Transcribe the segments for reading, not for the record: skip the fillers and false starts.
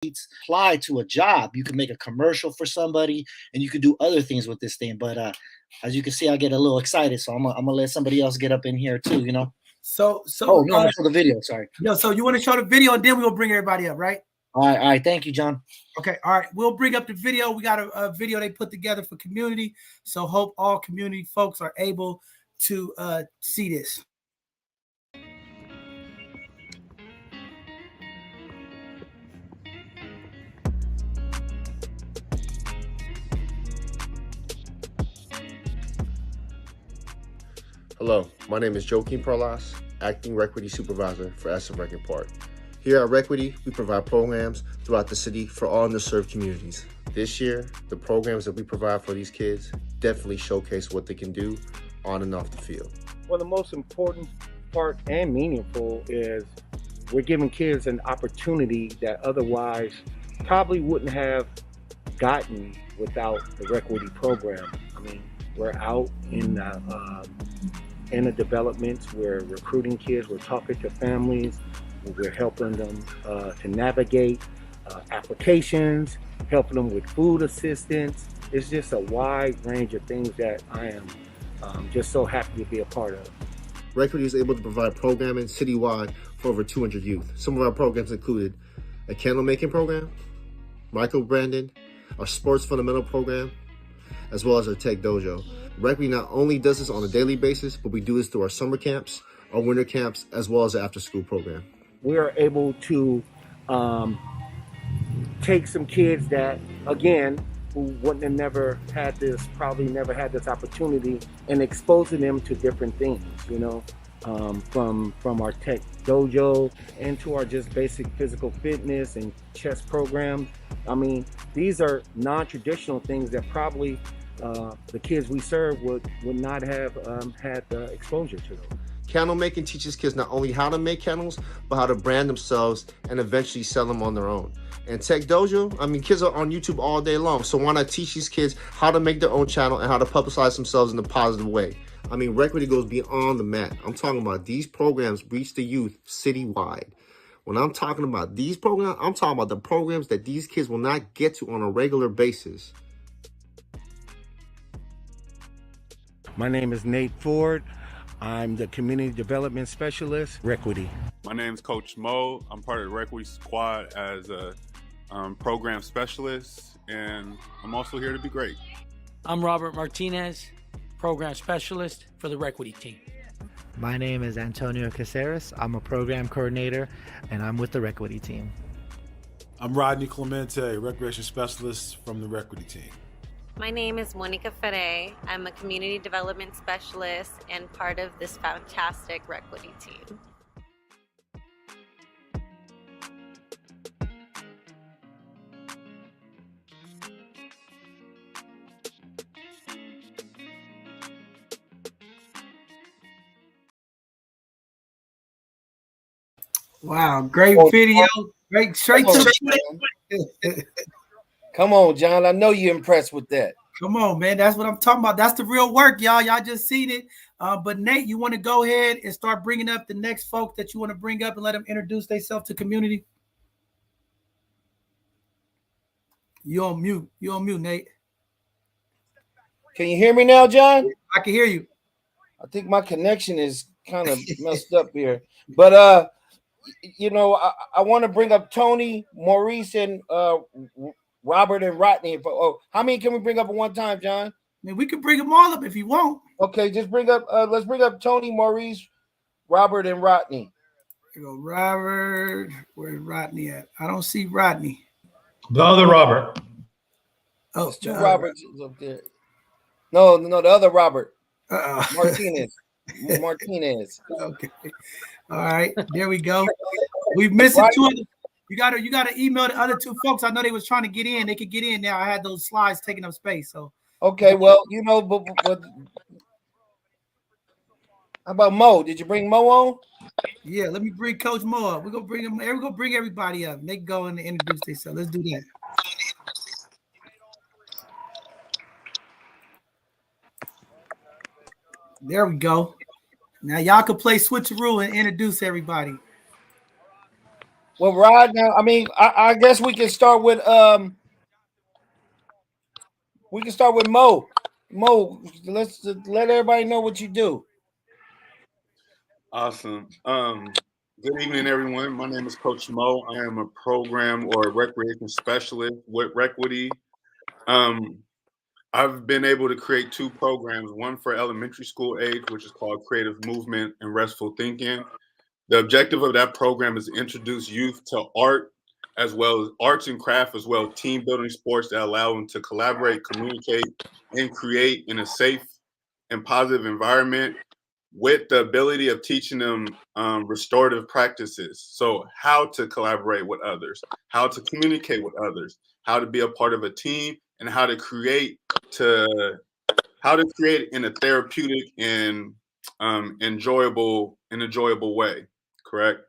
apply to a job. You can make a commercial for somebody, and you can do other things with this thing. But as you can see, I get a little excited, so I'm gonna let somebody else get up in here too. So Oh no, I'm gonna show the video. Sorry. So you want to show the video, and then we'll bring everybody up, right? All right. Thank you, John. Okay, all right. We'll bring up the video. We got a video they put together for community. So hope all community folks are able to see this. Hello, my name is Joaquin Perlas, Acting Requity Supervisor for SF Record Park. Here at Requity, we provide programs throughout the city for all underserved communities. This year, the programs that we provide for these kids definitely showcase what they can do on and off the field. Well, the most important part and meaningful is we're giving kids an opportunity that otherwise probably wouldn't have gotten without the Requity program. I mean, we're out in the developments, we're recruiting kids, we're talking to families, we're helping them to navigate applications, helping them with food assistance. It's just a wide range of things that I am just so happy to be a part of. Requity is able to provide programming citywide for over 200 youth. Some of our programs included a candlemaking program, micro branding, our sports fundamental program, as well as our tech dojo. Requity not only does this on a daily basis, but we do this through our summer camps, our winter camps, as well as the after-school program. We are able to take some kids that, again, who wouldn't have never had this opportunity, and exposing them to different things, from our tech dojo into our just basic physical fitness and chess programs. I mean, these are non-traditional things that probably the kids we serve would not have had the exposure to them. Candle making teaches kids not only how to make candles, but how to brand themselves and eventually sell them on their own. And Tech Dojo, I mean, kids are on YouTube all day long, so why not teach these kids how to make their own channel and how to publicize themselves in a positive way? I mean, Requity goes beyond the mat. I'm talking about these programs reach the youth citywide. When I'm talking about these programs, I'm talking about the programs that these kids will not get to on a regular basis. My name is Nate Ford. I'm the Community Development Specialist, Requity. My name is Coach Mo. I'm part of the Requity Squad as a program specialist, and I'm also here to be great. I'm Robert Martinez, program specialist for the Requity team. My name is Antonio Caceres. I'm a program coordinator, and I'm with the Requity team. I'm Rodney Clemente, recreation specialist from the Requity team. My name is Monica Ferre. I'm a community development specialist and part of this fantastic Requity team. Wow, great video. Great, straight to the Come on, John. I know you're impressed with that. Come on, man. That's what I'm talking about. That's the real work, y'all. Y'all just seen it. But Nate, you want to go ahead and start bringing up the next folk that you want to bring up and let them introduce themselves to community? You on mute. You on mute, Nate. Can you hear me now, John? I can hear you. I think my connection is kind of messed up here. But, I want to bring up Tony, Maurice, and Robert and Rodney. How many can we bring up at one time, John? I mean, we can bring them all up if you want. Okay, just bring up. Let's bring up Tony, Maurice, Robert, and Rodney. Here we go, Robert. Where's Rodney at? I don't see Rodney. The other Robert. Oh, it's two Roberts up there. No, the other Robert. Martinez. Martinez. Okay. All right, there we go. We've missing two other. You gotta email the other two folks. I know they was trying to get in. They could get in now. I had those slides taking up space. So okay, well, but how about Mo? Did you bring Mo on? Yeah, let me bring Coach Mo up. We're gonna bring him. We're gonna bring everybody up. They can go and introduce themselves. Let's do that. There we go. Now y'all can play switcheroo and introduce everybody. Well, Rod, now I mean, I guess we can start with Mo. Mo, let's let everybody know what you do. Awesome. Good evening, everyone. My name is Coach Mo. I am a program or recreation specialist with Requity. Um, I've been able to create 2 programs, one for elementary school age, which is called Creative Movement and Restful Thinking. The objective of that program is to introduce youth to art, as well as arts and craft, as well as team building sports that allow them to collaborate, communicate, and create in a safe and positive environment, with the ability of teaching them restorative practices. So how to collaborate with others, how to communicate with others, how to be a part of a team, and how to create in a therapeutic and enjoyable way. Correct.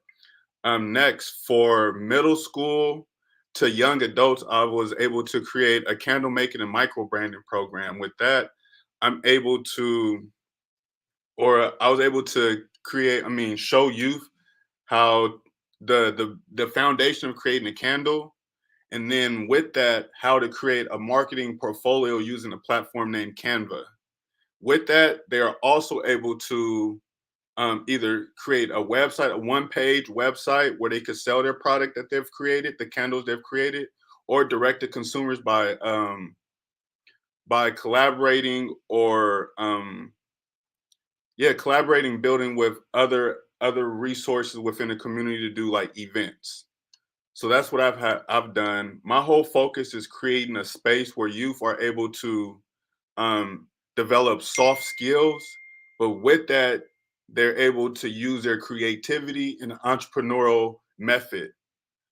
Next, for middle school to young adults, I was able to create a candlemaking and micro branding program. With that, I'm able to I was able to show youth how the foundation of creating a candle, and then with that, how to create a marketing portfolio using a platform named Canva. With that, they are also able to either create a website, a one-page website where they could sell their product that they've created, the candles they've created, or direct to consumers by collaborating or collaborating, building with other resources within the community to do like events. So that's what I've done. My whole focus is creating a space where youth are able to develop soft skills, but with that, they're able to use their creativity in an entrepreneurial method.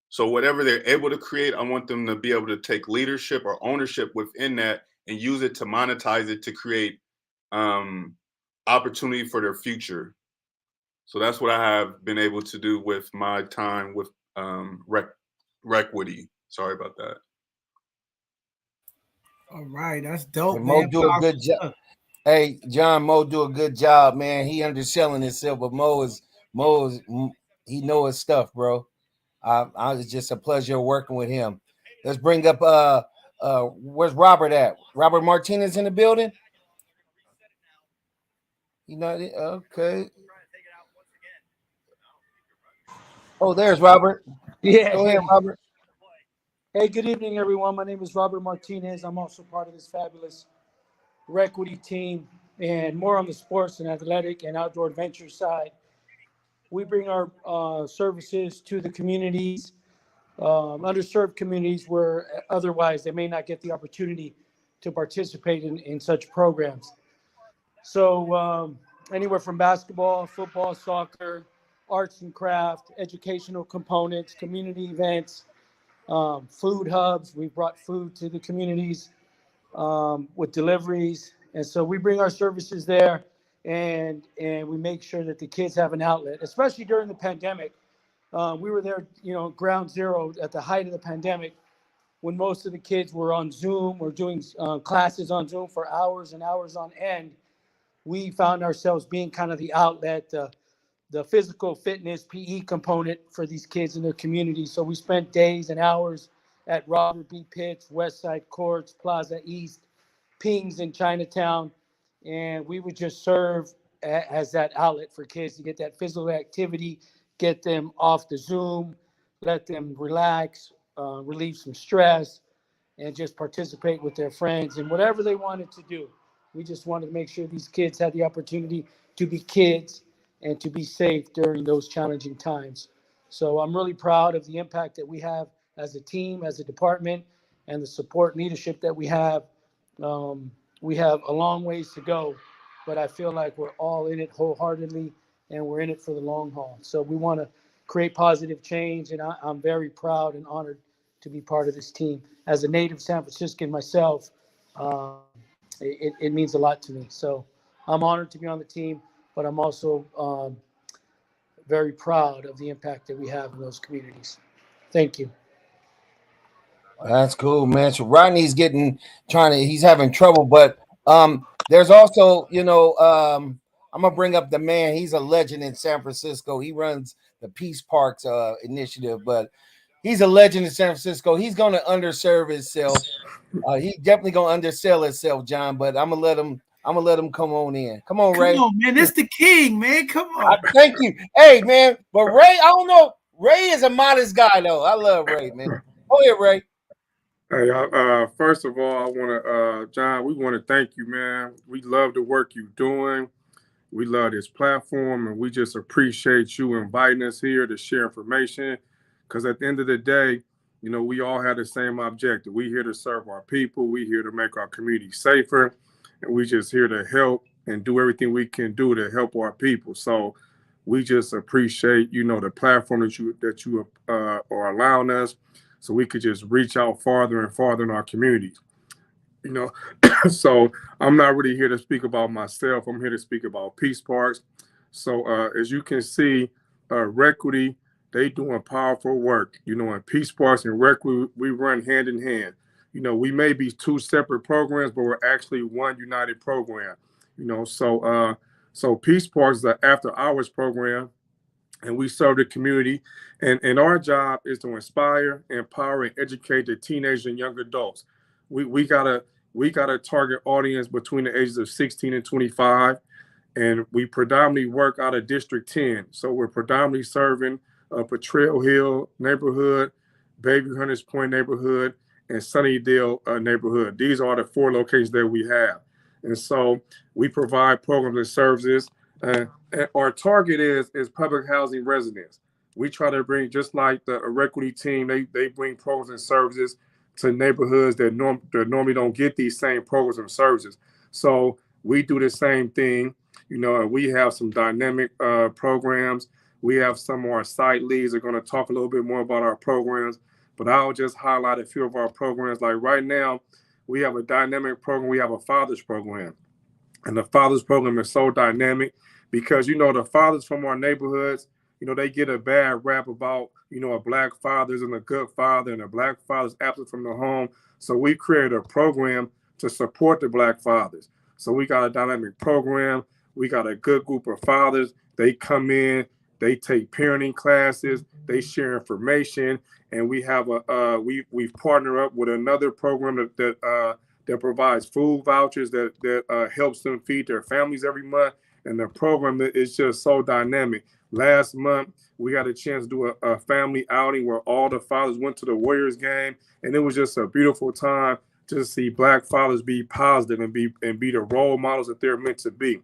So whatever they're able to create, I want them to be able to take leadership or ownership within that and use it to monetize it to create opportunity for their future. So that's what I have been able to do with my time with Requity. Sorry about that. All right, that's dope, And Mo man. do a good job. Hey, John, Mo do a good job, man. He underselling himself, but Mo is he know his stuff, bro. It's just a pleasure working with him. Let's bring up where's Robert at? Robert Martinez in the building? You know, okay. Oh, there's Robert. Yeah. Go ahead, Robert. Hey, good evening, everyone. My name is Robert Martinez. I'm also part of this fabulous Requity team, and more on the sports and athletic and outdoor adventure side. We bring our services to the communities, underserved communities where otherwise they may not get the opportunity to participate in such programs. So anywhere from basketball, football, soccer, arts and craft, educational components, community events, food hubs. We've brought food to the communities with deliveries. And so we bring our services there, and we make sure that the kids have an outlet, especially during the pandemic. We were there, ground zero at the height of the pandemic, when most of the kids were on Zoom or doing classes on Zoom for hours and hours on end. We found ourselves being kind of the outlet, the physical fitness PE component for these kids in their community. So we spent days and hours at Robert B. Pitts, West Side Courts, Plaza East, Pings in Chinatown, and we would just serve as that outlet for kids to get that physical activity, get them off the Zoom, let them relax, relieve some stress, and just participate with their friends and whatever they wanted to do. We just wanted to make sure these kids had the opportunity to be kids and to be safe during those challenging times. So I'm really proud of the impact that we have as a team, as a department, and the support leadership that we have. We have a long ways to go, but I feel like we're all in it wholeheartedly, and we're in it for the long haul. So we want to create positive change, and I'm very proud and honored to be part of this team. As a native San Franciscan myself, it means a lot to me. So I'm honored to be on the team, but I'm also very proud of the impact that we have in those communities. Thank you. That's cool, man. So Rodney's he's having trouble, but there's also, I'm gonna bring up the man. He's a legend in San Francisco. He runs Peace Parks initiative. But he's a legend in San Francisco. He's going to underserve himself. He's definitely going to undersell himself, John. But I'm gonna let him come on in. Come on, Ray. Come on, man. This the king, man. Come on. Thank you. Hey, man. But Ray, I don't know. Ray is a modest guy, though. I love Ray, man. Go ahead, Ray. Hey, first of all, I want to, John, we want to thank you, man. We love the work you're doing. We love this platform, and we just appreciate you inviting us here to share information. Because at the end of the day, you know, we all have the same objective. We're here to serve our people. We're here to make our community safer, and we just here to help and do everything we can do to help our people. So we just appreciate, you know, the platform that you are allowing us, so we could just reach out farther and farther in our communities. You know, so I'm not really here to speak about myself. I'm here to speak about Peace Parks. So as you can see, Requity, they doing powerful work. You know, in Peace Parks and Requity, we run hand in hand. You know, we may be two separate programs, but we're actually one united program. You know, so Peace Parks is an after-hours program, and we serve the community. And our job is to inspire, empower, and educate the teenagers and young adults. We got a target audience between the ages of 16 and 25, and we predominantly work out of District 10. So we're predominantly serving Potrero Hill neighborhood, Baby Hunters Point neighborhood, and Sunnydale neighborhood. These are the 4 locations that we have. And so we provide programs and services. And our target is public housing residents. We try to bring, just like the Requity team, they bring programs and services to neighborhoods that normally don't get these same programs and services. So we do the same thing. You know, we have some dynamic programs. We have some of our site leads are going to talk a little bit more about our programs, but I'll just highlight a few of our programs. Like right now, we have a dynamic program. We have a fathers program, and the fathers program is so dynamic because, you know, the fathers from our neighborhoods, you know, they get a bad rap about, you know, a black father isn't a good father and a black father's absent from the home. So we created a program to support the black fathers. So we got a dynamic program. We got a good group of fathers. They come in, they take parenting classes, they share information, and we have we've partnered up with another program that provides food vouchers that helps them feed their families every month. And the program is just so dynamic. Last month, we got a chance to do a family outing where all the fathers went to the Warriors game, and it was just a beautiful time to see black fathers be positive and be the role models that they're meant to be.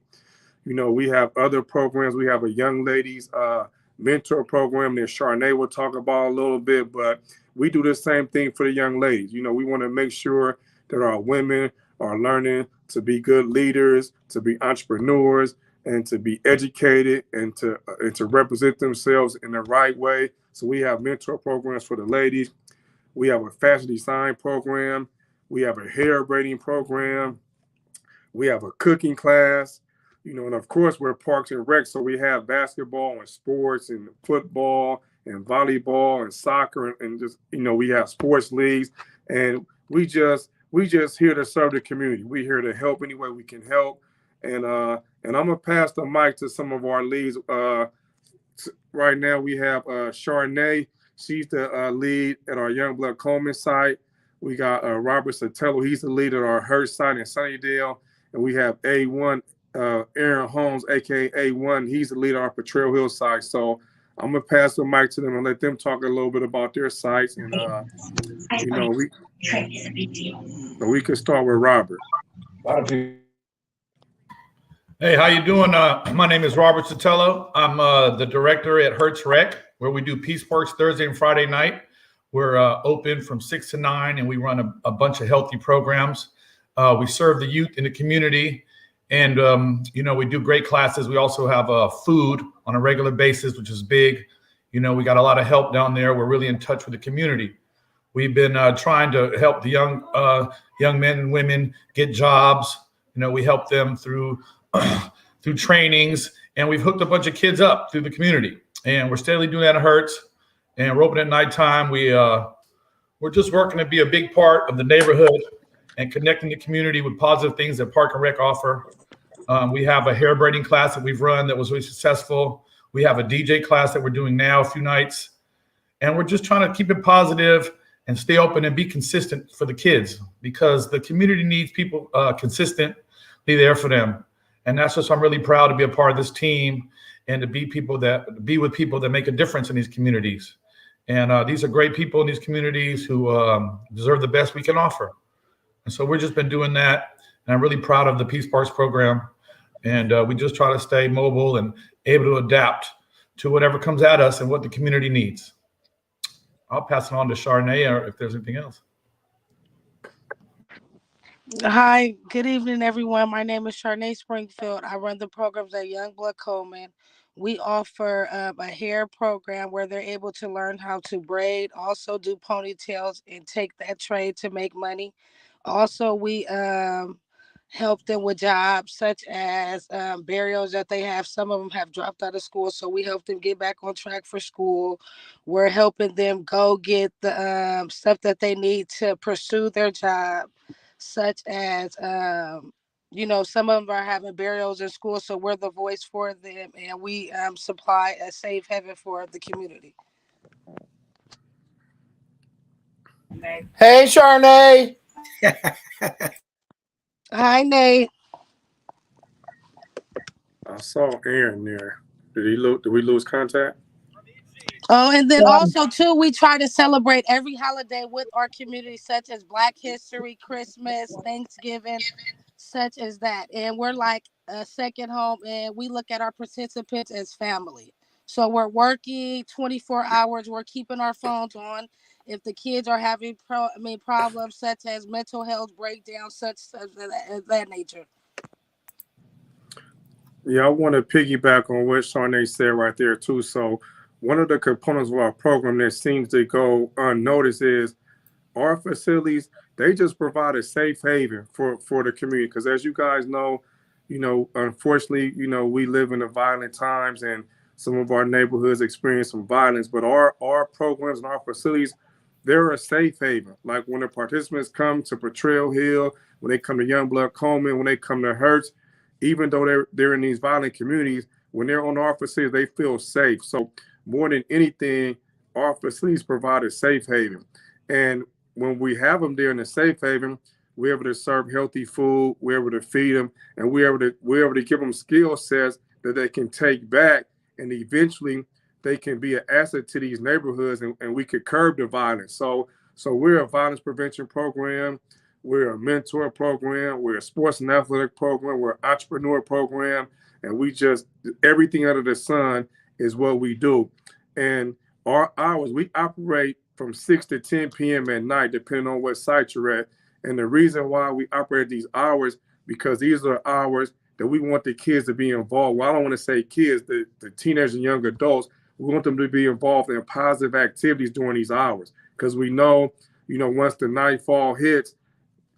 You know, we have other programs. We have a young ladies mentor program that Charnay will talk about a little bit, but we do the same thing for the young ladies. You know, we want to make sure that our women are learning to be good leaders, to be entrepreneurs, and to be educated and to represent themselves in the right way. So we have mentor programs for the ladies. We have a fashion design program. We have a hair braiding program. We have a cooking class. You know, and of course we're Parks and Rec, so we have basketball and sports and football and volleyball and soccer and just, you know, we have sports leagues, and we just here to serve the community. We're here to help any way we can help. And I'm gonna pass the mic to some of our leads. Right now we have Charnay. She's the lead at our Youngblood Coleman site. We got Robert Citello. He's the lead at our Hurst site in Sunnydale. And we have A1, Aaron Holmes, aka A1. He's the lead at our Potrero Hill site. So I'm gonna pass the mic to them and let them talk a little bit about their sites. And you know, we can start with Robert. Hey, how you doing? My name is Robert Citello. I'm the director at Hertz Rec, where we do Peace Parks Thursday and Friday night. We're open from 6 to 9, and we run a bunch of healthy programs. We serve the youth in the community, and you know, we do great classes. We also have food on a regular basis, which is big. You know, we got a lot of help down there. We're really in touch with the community. We've been trying to help the young men and women get jobs. You know, we help them through trainings, and we've hooked a bunch of kids up through the community, and we're steadily doing that at Hertz, and we're open at nighttime. We're just working to be a big part of the neighborhood and connecting the community with positive things that Park and Rec offer. We have a hair braiding class that we've run that was really successful. We have a DJ class that we're doing now a few nights. And we're just trying to keep it positive and stay open and be consistent for the kids, because the community needs people consistently there for them. And that's just, I'm really proud to be a part of this team and to be with people that make a difference in these communities. And these are great people in these communities who deserve the best we can offer. And so we've just been doing that. And I'm really proud of the Peace Parks program. And we just try to stay mobile and able to adapt to whatever comes at us and what the community needs. I'll pass it on to Charnay or if there's anything else. Hi, good evening, everyone. My name is Charnay Springfield. I run the programs at Youngblood Coleman. We offer a hair program where they're able to learn how to braid, also do ponytails, and take that trade to make money. Also, we help them with jobs such as burials that they have. Some of them have dropped out of school, so we help them get back on track for school. We're helping them go get the stuff that they need to pursue their job, such as some of them are having burials in school, so we're the voice for them, and we supply a safe haven for the community. Hey, Charnay. Hi, Nate. I saw Aaron there. Did we lose contact? Oh, and then also too, we try to celebrate every holiday with our community, such as Black History, Christmas, Thanksgiving, such as that. And we're like a second home, and we look at our participants as family. So we're working 24 hours. We're keeping our phones on. If the kids are having problems such as mental health breakdowns, such as that nature. Yeah, I want to piggyback on what Charnay said right there too. So one of the components of our program that seems to go unnoticed is our facilities. They just provide a safe haven for the community. Because as you guys know, unfortunately, we live in the violent times, and some of our neighborhoods experience some violence. But our programs and our facilities, they're a safe haven. Like when the participants come to Portrayal Hill, when they come to Youngblood Coleman, when they come to Hertz, even though they're in these violent communities, when they're on our facilities, they feel safe. So more than anything, our facilities provide a safe haven. And when we have them there in the safe haven, we're able to serve healthy food, we're able to feed them, and we're able to give them skill sets that they can take back, and eventually they can be an asset to these neighborhoods, and we could curb the violence. So we're a violence prevention program, we're a mentor program, we're a sports and athletic program, we're an entrepreneur program, and we just, everything under the sun is what we do. And our hours, we operate from 6 to 10 p.m. at night, depending on what site you're at. And the reason why we operate these hours, because these are hours that we want the kids to be involved. Well, I don't want to say kids, the teenagers and young adults. We want them to be involved in positive activities during these hours, because we know, once the nightfall hits,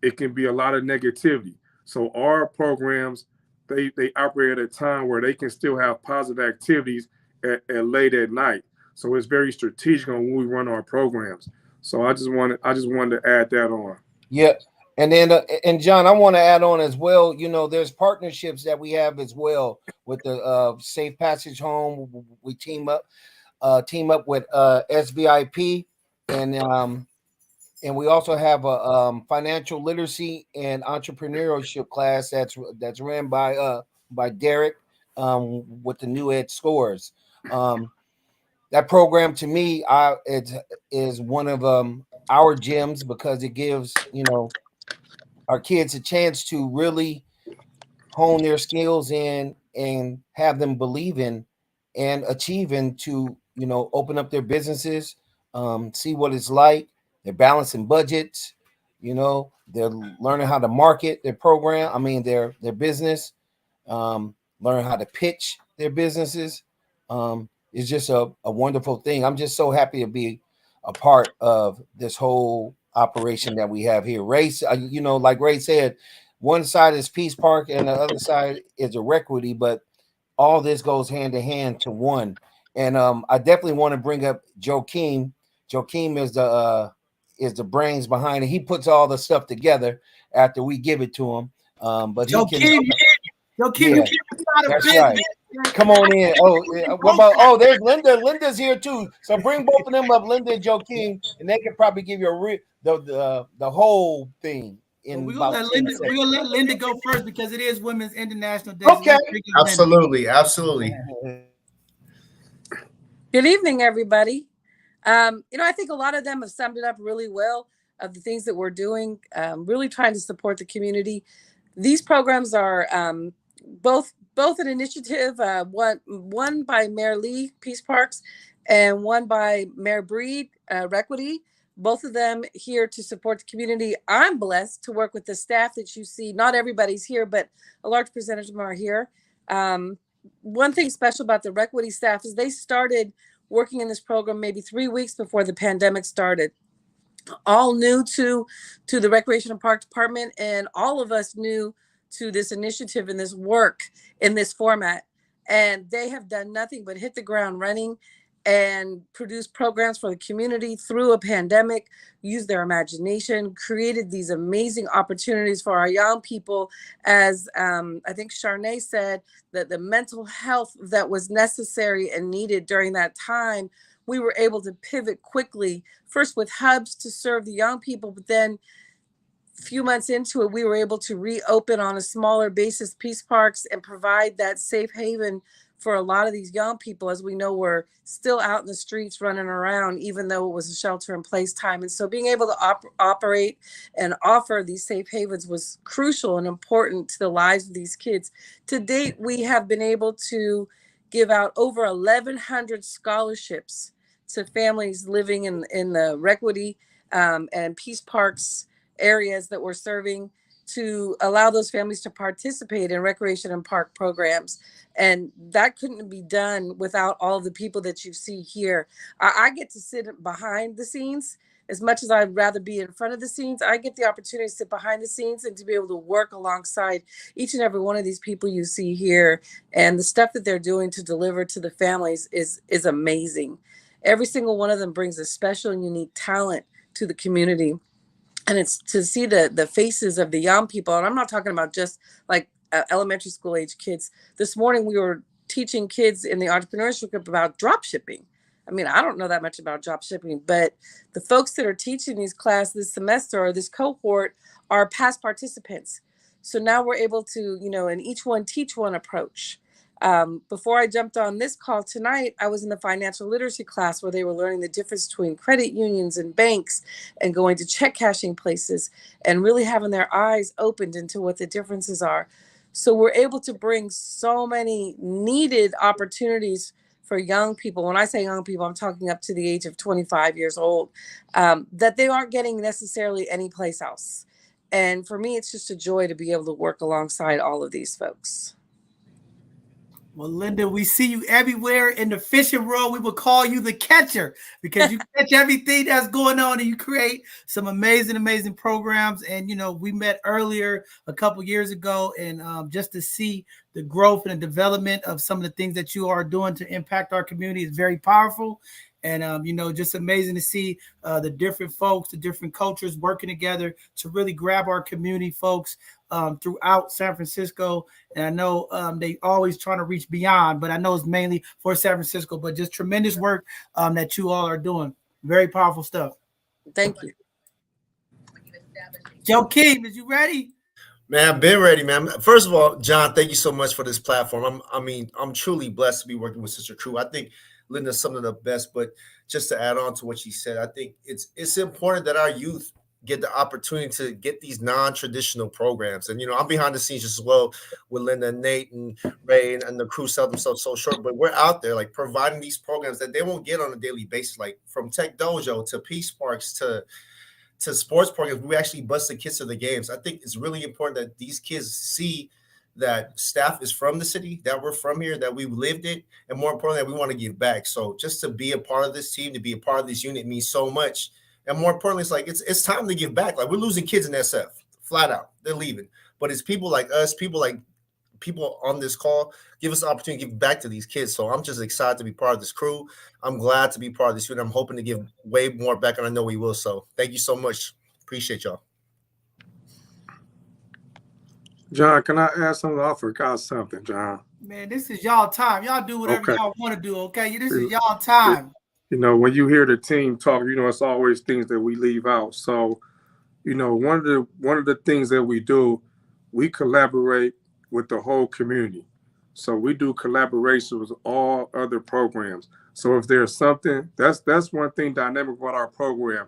it can be a lot of negativity. So our programs, they operate at a time where they can still have positive activities at late at night. So it's very strategic on when we run our programs. So I just wanted to add that on. Yeah. And then, and John, I want to add on as well, there's partnerships that we have as well with the Safe Passage Home. We team up with SVIP, and we also have a financial literacy and entrepreneurship class that's ran by Derek with the New Ed Scores. That program to me, it is one of our gems, because it gives our kids a chance to really hone their skills in and have them believe in and achieving to open up their businesses, see what it's like. They're balancing budgets, they're learning how to market their program. Their business, learn how to pitch their businesses. It's just a wonderful thing. I'm just so happy to be a part of this whole operation that we have here. Ray, like Ray said, one side is Peace Park and the other side is a Requity, but all this goes hand in hand to one. And I definitely want to bring up Joakim. Joakim is the brains behind it. He puts all the stuff together after we give it to him. But Joakim, yeah, you keep it out of that's business. right. Come on in. Oh, what about? Oh, there's Linda. Linda's here too. So bring both of them up, Linda and Joaquin, and they can probably give you the whole thing in We're about gonna 10 let Linda. seconds. We're gonna let Linda go first because it is Women's International Day. So Okay. let's bring up Linda. Absolutely, absolutely. Good evening, everybody. I think a lot of them have summed it up really well of the things that we're doing, really trying to support the community. These programs are both an initiative, one by Mayor Lee, Peace Parks, and one by Mayor Breed, Requity. Both of them here to support the community. I'm blessed to work with the staff that you see. Not everybody's here, but a large percentage of them are here. One thing special about the Requity staff is they started working in this program maybe 3 weeks before the pandemic started. All new to the Recreation and Park Department, and all of us new to this initiative and this work in this format. And they have done nothing but hit the ground running and produce programs for the community through a pandemic, use their imagination, created these amazing opportunities for our young people. As I think Charnay said, that the mental health that was necessary and needed during that time, we were able to pivot quickly, first with hubs to serve the young people, but then a few months into it, we were able to reopen on a smaller basis Peace Parks and provide that safe haven for a lot of these young people. As we know, we're still out in the streets running around, even though it was a shelter in place time. And so being able to operate and offer these safe havens was crucial and important to the lives of these kids. To date, we have been able to give out over 1,100 scholarships to families living in the Requity and Peace Parks areas that we're serving, to allow those families to participate in recreation and park programs. And that couldn't be done without all of the people that you see here. I get to sit behind the scenes. As much as I'd rather be in front of the scenes, I get the opportunity to sit behind the scenes and to be able to work alongside each and every one of these people you see here. And the stuff that they're doing to deliver to the families is amazing. Every single one of them brings a special and unique talent to the community. And it's to see the faces of the young people. And I'm not talking about just like elementary school age kids. This morning, we were teaching kids in the entrepreneurship group about drop shipping. I mean, I don't know that much about drop shipping, but the folks that are teaching these classes this semester or this cohort are past participants. So now we're able to, and each one teach one approach. Before I jumped on this call tonight, I was in the financial literacy class where they were learning the difference between credit unions and banks and going to check cashing places and really having their eyes opened into what the differences are. So we're able to bring so many needed opportunities for young people. When I say young people, I'm talking up to the age of 25 years old, that they aren't getting necessarily anyplace else. And for me, it's just a joy to be able to work alongside all of these folks. Well, Linda, we see you everywhere in the fishing world. We will call you the catcher because you catch everything that's going on and you create some amazing programs. And, we met earlier a couple years ago, and just to see the growth and the development of some of the things that you are doing to impact our community is very powerful. And, just amazing to see the different folks, the different cultures working together to really grab our community folks throughout San Francisco. And I know they always trying to reach beyond, but I know it's mainly for San Francisco, but just tremendous work that you all are doing. Very powerful stuff. Thank you. Joaquin, is you ready? Man, I've been ready, man. First of all, John, thank you so much for this platform. I'm truly blessed to be working with such a crew. I think Linda's some of the best, but just to add on to what she said, I think it's important that our youth get the opportunity to get these non-traditional programs. And, I'm behind the scenes as well with Linda and Nate and Ray and the crew sell themselves so short, but we're out there like providing these programs that they won't get on a daily basis, like from Tech Dojo to Peace Parks to sports programs. We actually bust the kids to the games. I think it's really important that these kids see that staff is from the city, that we're from here, that we've lived it, and more importantly, that we want to give back. So just to be a part of this team, to be a part of this unit means so much. And more importantly, it's like it's time to give back. Like we're losing kids in SF, flat out. They're leaving. But it's people like us, people on this call, give us the opportunity to give back to these kids. So I'm just excited to be part of this crew. I'm glad to be part of this unit. I'm hoping to give way more back, and I know we will. So thank you so much. Appreciate y'all. John, can I add something? I forgot something, John. Man, this is y'all time. Y'all do whatever Okay. y'all want to do, okay? This is You y'all time. when you hear the team talk, it's always things that we leave out. So, one of the things that we do, we collaborate with the whole community. So we do collaboration with all other programs. So if there's something, that's one thing dynamic about our program.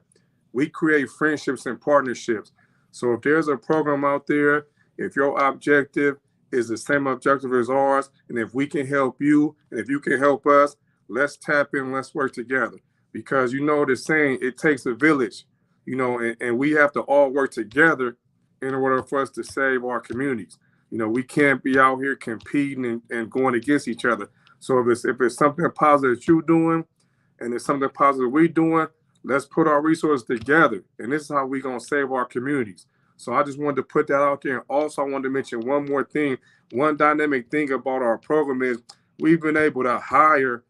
We create friendships and partnerships. So if there's a program out there, if your objective is the same objective as ours, and if we can help you, and if you can help us, let's tap in, let's work together. Because the saying, it takes a village, and we have to all work together in order for us to save our communities. We can't be out here competing and going against each other. So if it's something positive that you're doing and it's something positive we're doing, let's put our resources together. And this is how we're going to save our communities. So I just wanted to put that out there. And also, I wanted to mention one more thing. One dynamic thing about our program is we've been able to hire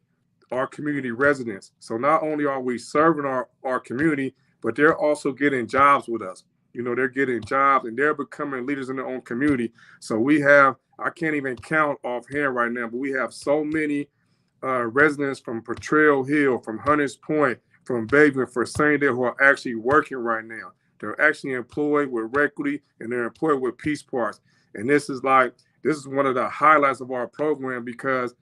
our community residents. So not only are we serving our community, but they're also getting jobs with us. They're getting jobs and they're becoming leaders in their own community. So we have, I can't even count offhand right now, but we have so many residents from Potrero Hill, from Hunters Point, from Bayview, for Sunnydale who are actually working right now. They're actually employed with Equity and they're employed with Peace Parks. And this is one of the highlights of our program because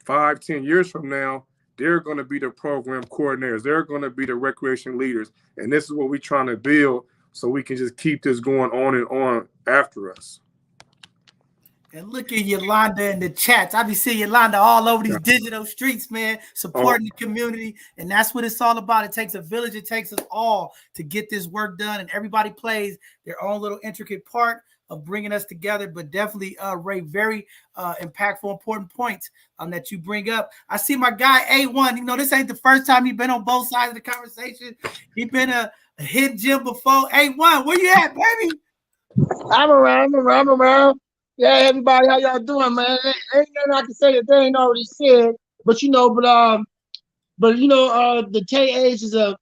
5-10 years from now, they're going to be the program coordinators. They're going to be the recreation leaders. And this is what we're trying to build so we can just keep this going on and on after us. And look at Yolanda in the chats. I be seeing Yolanda all over these digital streets, man, supporting the community. And that's what it's all about. It takes a village. It takes us all to get this work done. And everybody plays their own little intricate part of bringing us together. But definitely, Ray, very impactful, important points that you bring up. I see my guy, A1. This ain't the first time he's been on both sides of the conversation. He's been a hit gym before. A1, where you at, baby? I'm around. Yeah, everybody, how y'all doing, man? Ain't nothing I can say that they ain't already said, but the KAs is a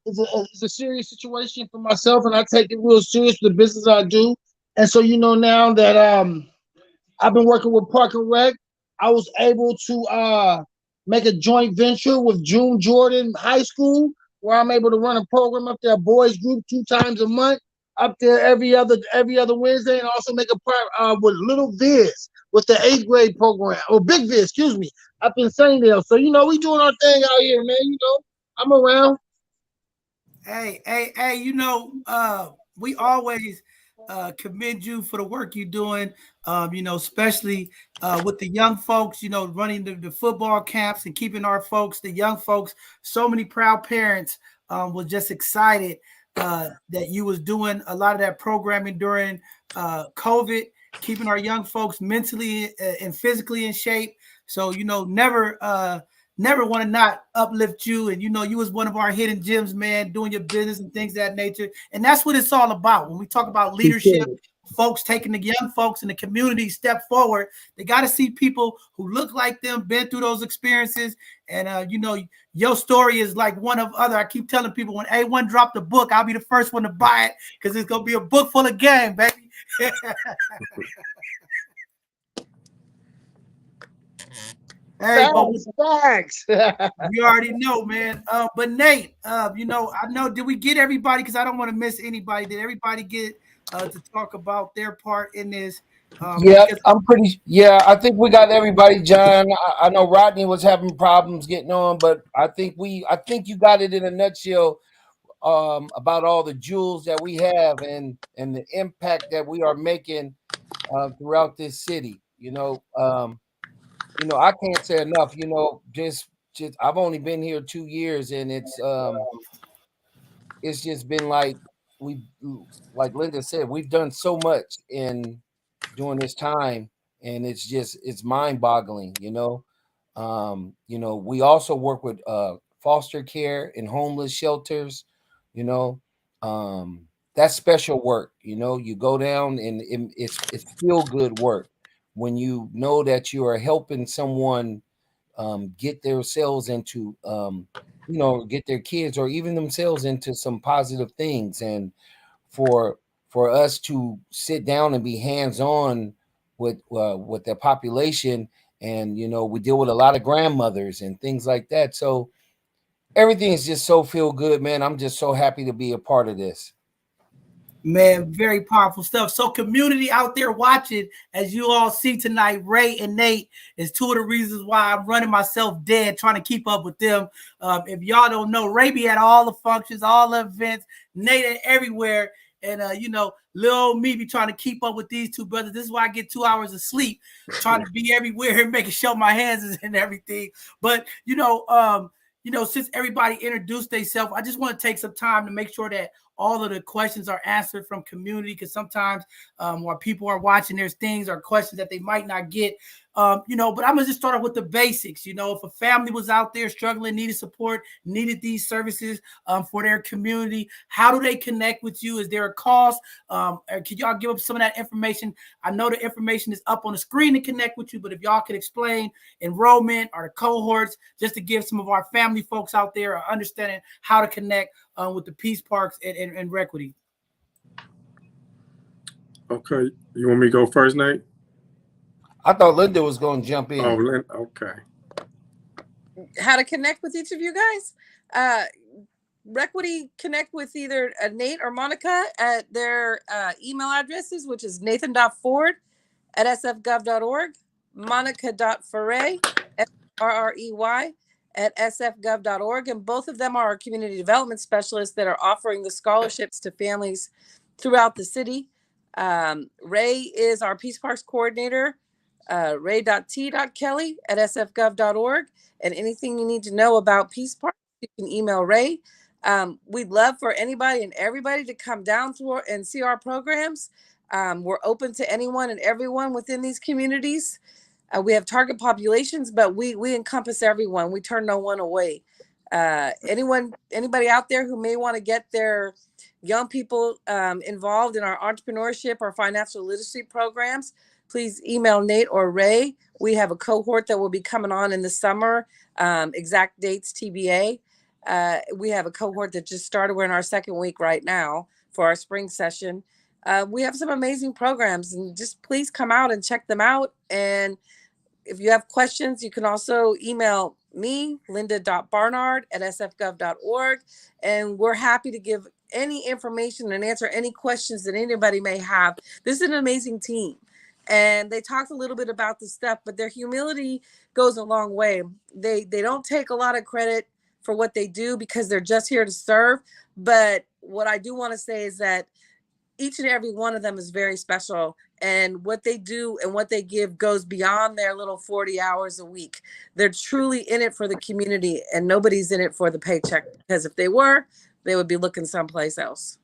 serious situation for myself, and I take it real serious for the business I do. And so now that I've been working with Park and Rec, I was able to make a joint venture with June Jordan High School, where I'm able to run a program up there, boys group 2 times a month. Up there every other Wednesday, and also make a part with Little Viz with the 8th grade program, or Big Viz, excuse me, up in Sunnydale. So we doing our thing out here, man. I'm around. Hey, we always commend you for the work you're doing. Especially with the young folks, running the football camps and keeping our folks, the young folks. So many proud parents was just excited that you was doing a lot of that programming during COVID, keeping our young folks mentally and physically in shape. So, never want to not uplift you. And, you was one of our hidden gems, man, doing your business and things of that nature. And that's what it's all about. When we talk about leadership, folks taking the young folks in the community step forward, they got to see people who look like them, been through those experiences. And, your story is like one of other. I keep telling people when A1 dropped the book, I'll be the first one to buy it because it's going to be a book full of game, baby. Hey, facts. You already know, man. But Nate, I know, did we get everybody? Because I don't want to miss anybody. Did everybody get to talk about their part in this? I think we got everybody, John. I know Rodney was having problems getting on, but I think you got it in a nutshell about all the jewels that we have and the impact that we are making throughout this city. I can't say enough. Just I've only been here 2 years, and it's just been like Linda said, we've done so much during this time, and it's mind-boggling. We also work with foster care and homeless shelters. That's special work. You go down and it's feel good work when you know that you are helping someone get themselves into get their kids or even themselves into some positive things. And for us to sit down and be hands-on with the population and we deal with a lot of grandmothers and things like that. So everything is just so feel good, man. I'm just so happy to be a part of this. Man, very powerful stuff. So community out there watching, as you all see tonight, Ray and Nate is two of the reasons why I'm running myself dead trying to keep up with them. If y'all don't know, Ray be at all the functions, all the events, Nate everywhere. And, little old me be trying to keep up with these two brothers. This is why I get 2 hours of sleep, trying to be everywhere and making sure my hands is and everything. But, since everybody introduced themselves, I just want to take some time to make sure that all of the questions are answered from community, because sometimes while people are watching, there's things or questions that they might not get. But I'm gonna just start off with the basics. If a family was out there struggling, needed support, needed these services for their community, how do they connect with you? Is there a cost? Could y'all give up some of that information? I know the information is up on the screen to connect with you, but if y'all could explain enrollment or the cohorts, just to give some of our family folks out there understanding how to connect with the Peace Parks and Requity. Okay, you want me to go first, Nate? I thought Linda was going to jump in. Oh, Linda, okay. How to connect with each of you guys? Requity connect with either Nate or Monica at their email addresses, which is nathan.ford@sfgov.org, monica.ferrey, FRREY, at sfgov.org. And both of them are community development specialists that are offering the scholarships to families throughout the city. Ray is our Peace Parks coordinator, ray.t.kelly@sfgov.org. And anything you need to know about Peace Parks, you can email Ray. We'd love for anybody and everybody to come down through and see our programs. We're open to anyone and everyone within these communities. We have target populations, but we encompass everyone. We turn no one away. Anybody out there who may want to get their young people involved in our entrepreneurship or financial literacy programs, please email Nate or Ray. We have a cohort that will be coming on in the summer, exact dates TBA. We have a cohort that just started. We're in our second week right now for our spring session. We have some amazing programs, and just please come out and check them out. And if you have questions, you can also email me, linda.barnard@sfgov.org. And we're happy to give any information and answer any questions that anybody may have. This is an amazing team. And they talked a little bit about this stuff, but their humility goes a long way. They don't take a lot of credit for what they do because they're just here to serve. But what I do want to say is that each and every one of them is very special, and what they do and what they give goes beyond their little 40 hours a week. They're truly in it for the community, and nobody's in it for the paycheck, because if they were, they would be looking someplace else.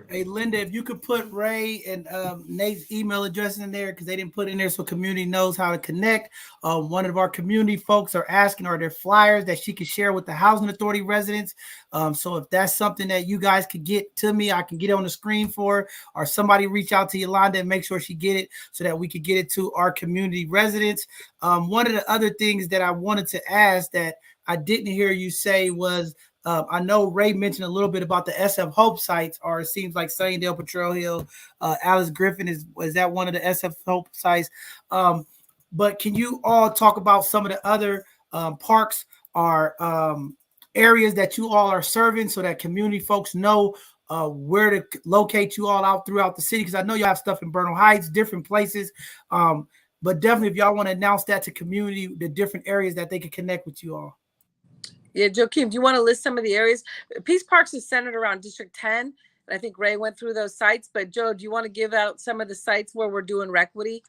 Hey, Linda, if you could put Ray and Nate's email address in there, because they didn't put in there so community knows how to connect. One of our community folks are asking, are there flyers that she could share with the Housing Authority residents? So if that's something that you guys could get to me, I can get it on the screen for her, or somebody reach out to Yolanda and make sure she get it so that we could get it to our community residents. One of the other things that I wanted to ask that I didn't hear you say was, I know Ray mentioned a little bit about the SF Hope sites, or it seems like Sunnydale, Patrol Hill, Alice Griffin was that one of the SF Hope sites. But can you all talk about some of the other parks or areas that you all are serving so that community folks know where to locate you all out throughout the city? Because I know you have stuff in Bernal Heights, different places. But definitely if y'all want to announce that to community, the different areas that they can connect with you all. Yeah, Joakim, do you want to list some of the areas? Peace Parks is centered around District 10, and I think Ray went through those sites. But Joe, do you want to give out some of the sites where we're doing Requity?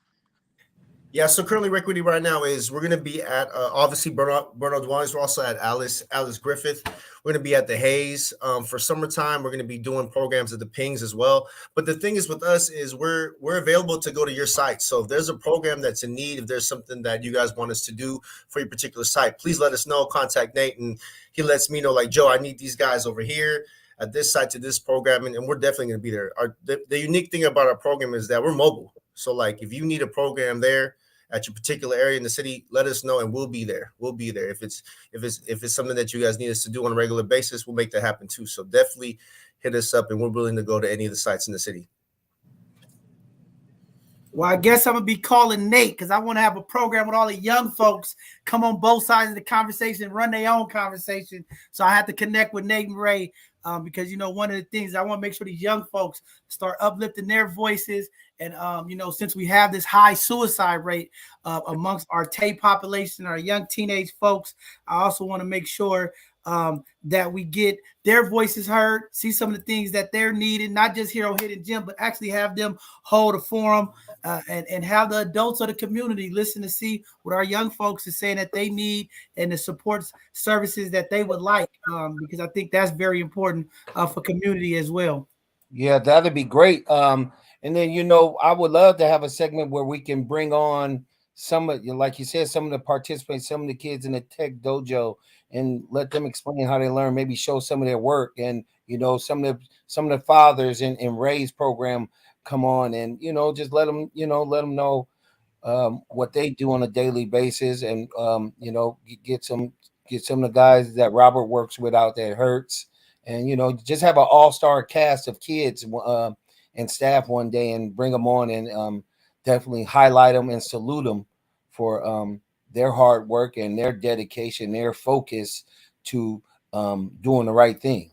Yeah, so currently Requity right now is we're going to be at obviously Bernal Dwellings. We're also at Alice Griffith. We're going to be at the Hayes. For summertime, we're going to be doing programs at the Pings as well. But the thing is with us is we're available to go to your site. So if there's a program that's in need, if there's something that you guys want us to do for your particular site, please let us know. Contact Nate, and he lets me know, like, Joe, I need these guys over here at this site to this program, and we're definitely going to be there. The unique thing about our program is that we're mobile. So like if you need a program there at your particular area in the city, let us know and we'll be there. We'll be there. If it's something that you guys need us to do on a regular basis, we'll make that happen too. So definitely hit us up, and we're willing to go to any of the sites in the city. Well, I guess I'm gonna be calling Nate because I want to have a program with all the young folks come on both sides of the conversation, run their own conversation. So I have to connect with Nate and Ray because one of the things I want to make sure these young folks start uplifting their voices. And since we have this high suicide rate amongst our TAY population, our young teenage folks, I also want to make sure that we get their voices heard, see some of the things that they're needing, not just here on Hidden Gem, but actually have them hold a forum and have the adults of the community listen to see what our young folks is saying that they need and the support services that they would like, because I think that's very important for community as well. Yeah, that'd be great. And then I would love to have a segment where we can bring on some of, like you said, some of the participants, some of the kids in the tech dojo, and let them explain how they learn. Maybe show some of their work, and some of the fathers in Ray's program come on, and just let them know what they do on a daily basis, and get some of the guys that Robert works with out there at Hertz, and just have an all-star cast of kids and staff one day, and bring them on, and definitely highlight them and salute them for their hard work and their dedication, their focus to doing the right thing.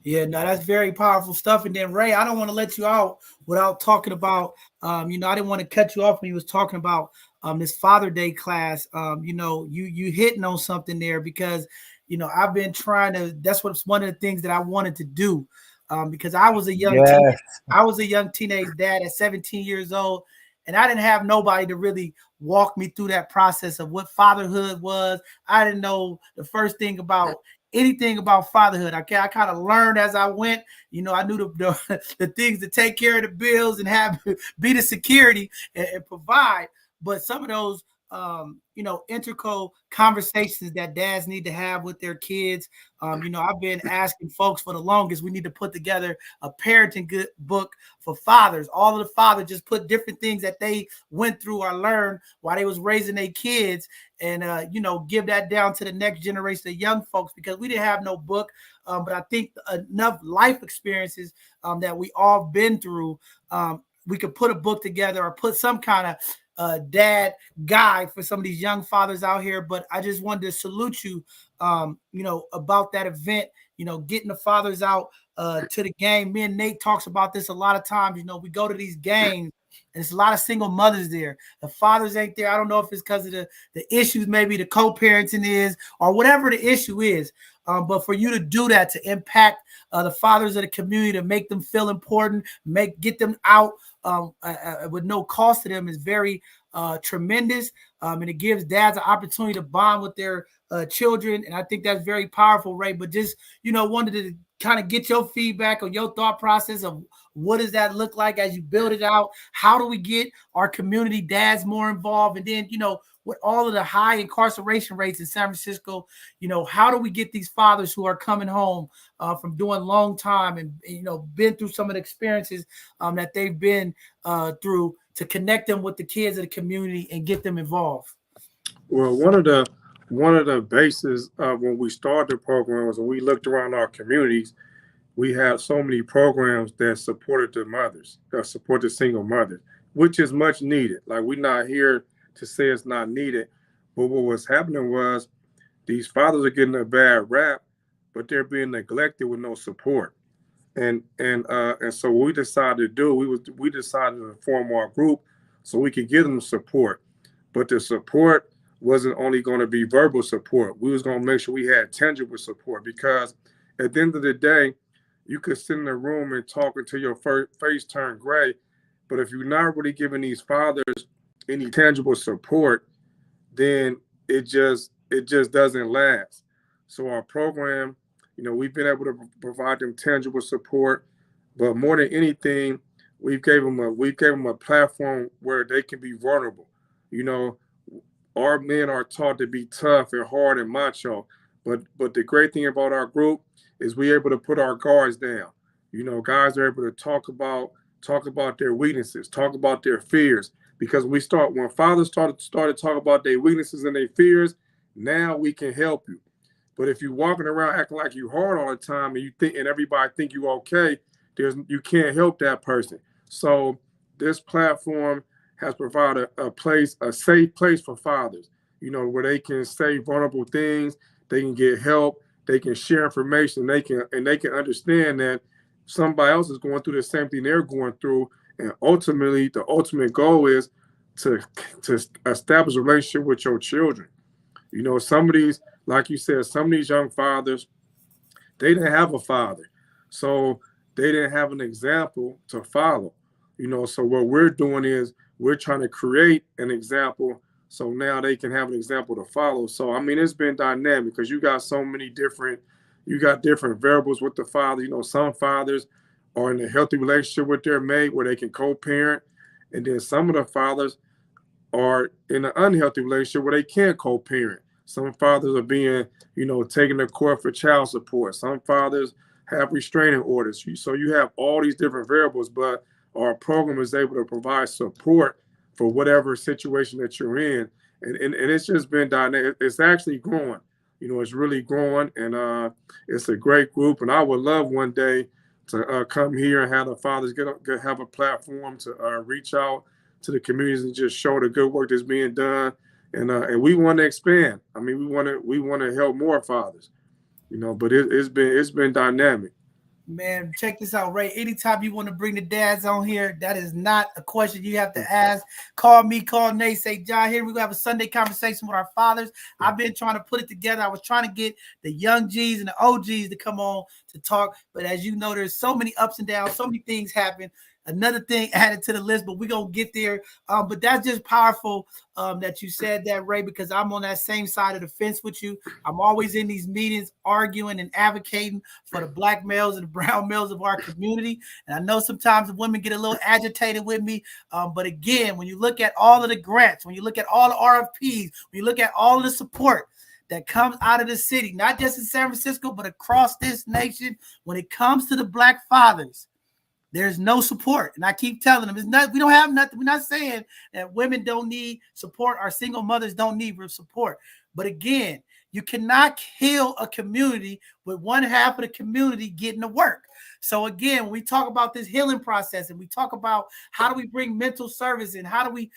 Yeah, no, that's very powerful stuff. And then Ray, I don't want to let you out without talking about, I didn't want to cut you off when you was talking about this Father Day class. You hitting on something there because, I've been trying to, that's what's one of the things that I wanted to do because I was a young teenage dad at 17 years old. And I didn't have nobody to really walk me through that process of what fatherhood was. I didn't know the first thing about anything about fatherhood. I kind of learned as I went. I knew the things to take care of the bills and be the security and provide. But some of those integral conversations that dads need to have with their kids. I've been asking folks for the longest, we need to put together a parenting good book for fathers. All of the fathers just put different things that they went through or learned while they was raising their kids, and give that down to the next generation of young folks, because we didn't have no book. But I think enough life experiences that we all been through, we could put a book together or put some kind of dad guide for some of these young fathers out here. But I just wanted to salute you, about that event, getting the fathers out to the game. Me and Nate talks about this a lot of times. We go to these games and there's a lot of single mothers there. The fathers ain't there. I don't know if it's because of the issues, maybe the co-parenting is, or whatever the issue is. But for you to do that, to impact the fathers of the community, to make them feel important, get them out with no cost to them, is very tremendous. And it gives dads an opportunity to bond with their children. And I think that's very powerful, Ray. But just, wanted to kind of get your feedback on your thought process of what does that look like as you build it out? How do we get our community dads more involved? And then, with all of the high incarceration rates in San Francisco, how do we get these fathers who are coming home from doing long time and, been through some of the experiences that they've been through, to connect them with the kids of the community and get them involved? Well, one of the bases of when we started the program was when we looked around our communities, we had so many programs that supported the mothers, that support the single mothers, which is much needed. Like, we're not here to say it's not needed, but what was happening was these fathers are getting a bad rap, but they're being neglected with no support. And so what we decided to do, we decided to form our group so we could give them support. But the support wasn't only going to be verbal support. We was going to make sure we had tangible support, because at the end of the day, you could sit in a room and talk until your face turned gray, but if you're not really giving these fathers any tangible support, then it just doesn't last. So our program, we've been able to provide them tangible support, but more than anything, we gave them a platform where they can be vulnerable. Our men are taught to be tough and hard and macho, but the great thing about our group is we're able to put our guards down. Guys are able to talk about their weaknesses, talk about their fears, because when fathers started talking about their weaknesses and their fears, now we can help you. But if you're walking around acting like you're hard all the time and everybody think you're okay, you can't help that person. So this platform has provided a safe place for fathers, where they can say vulnerable things, they can get help, they can share information, they can understand that somebody else is going through the same thing they're going through. And ultimately, the ultimate goal is to establish a relationship with your children. Some of these, like you said, some of these young fathers, they didn't have a father. So they didn't have an example to follow. So what we're doing is we're trying to create an example so now they can have an example to follow. So, I mean, it's been dynamic because you got different variables with the father. Some fathers are in a healthy relationship with their mate where they can co-parent. And then some of the fathers are in an unhealthy relationship where they can't co-parent. Some fathers are being, taken to court for child support. Some fathers have restraining orders. So you have all these different variables, but our program is able to provide support for whatever situation that you're in. And it's just been dynamic. It's actually growing. It's really growing, and it's a great group. And I would love one day to come here and have the fathers have a platform to reach out to the communities and just show the good work that's being done. And we want to expand. I mean, we want to help more fathers, but it's been dynamic. Man, check this out, Ray. Anytime you want to bring the dads on here, that is not a question you have to ask. Call me, call Nate, say, John, here we're going to have a Sunday conversation with our fathers. I've been trying to put it together. I was trying to get the young G's and the OGs to come on to talk. But as you know, there's so many ups and downs, so many things happen. Another thing added to the list, but we're going to get there. But that's just powerful that you said that, Ray, because I'm on that same side of the fence with you. I'm always in these meetings arguing and advocating for the black males and the brown males of our community. And I know sometimes the women get a little agitated with me. But again, when you look at all of the grants, when you look at all the RFPs, when you look at all of the support that comes out of the city, not just in San Francisco, but across this nation, when it comes to the black fathers, there's no support. And I keep telling them, we don't have nothing. We're not saying that women don't need support or single mothers don't need support. But again, you cannot heal a community with one half of the community getting to work. So again, when we talk about this healing process and we talk about how do we bring mental service and how do we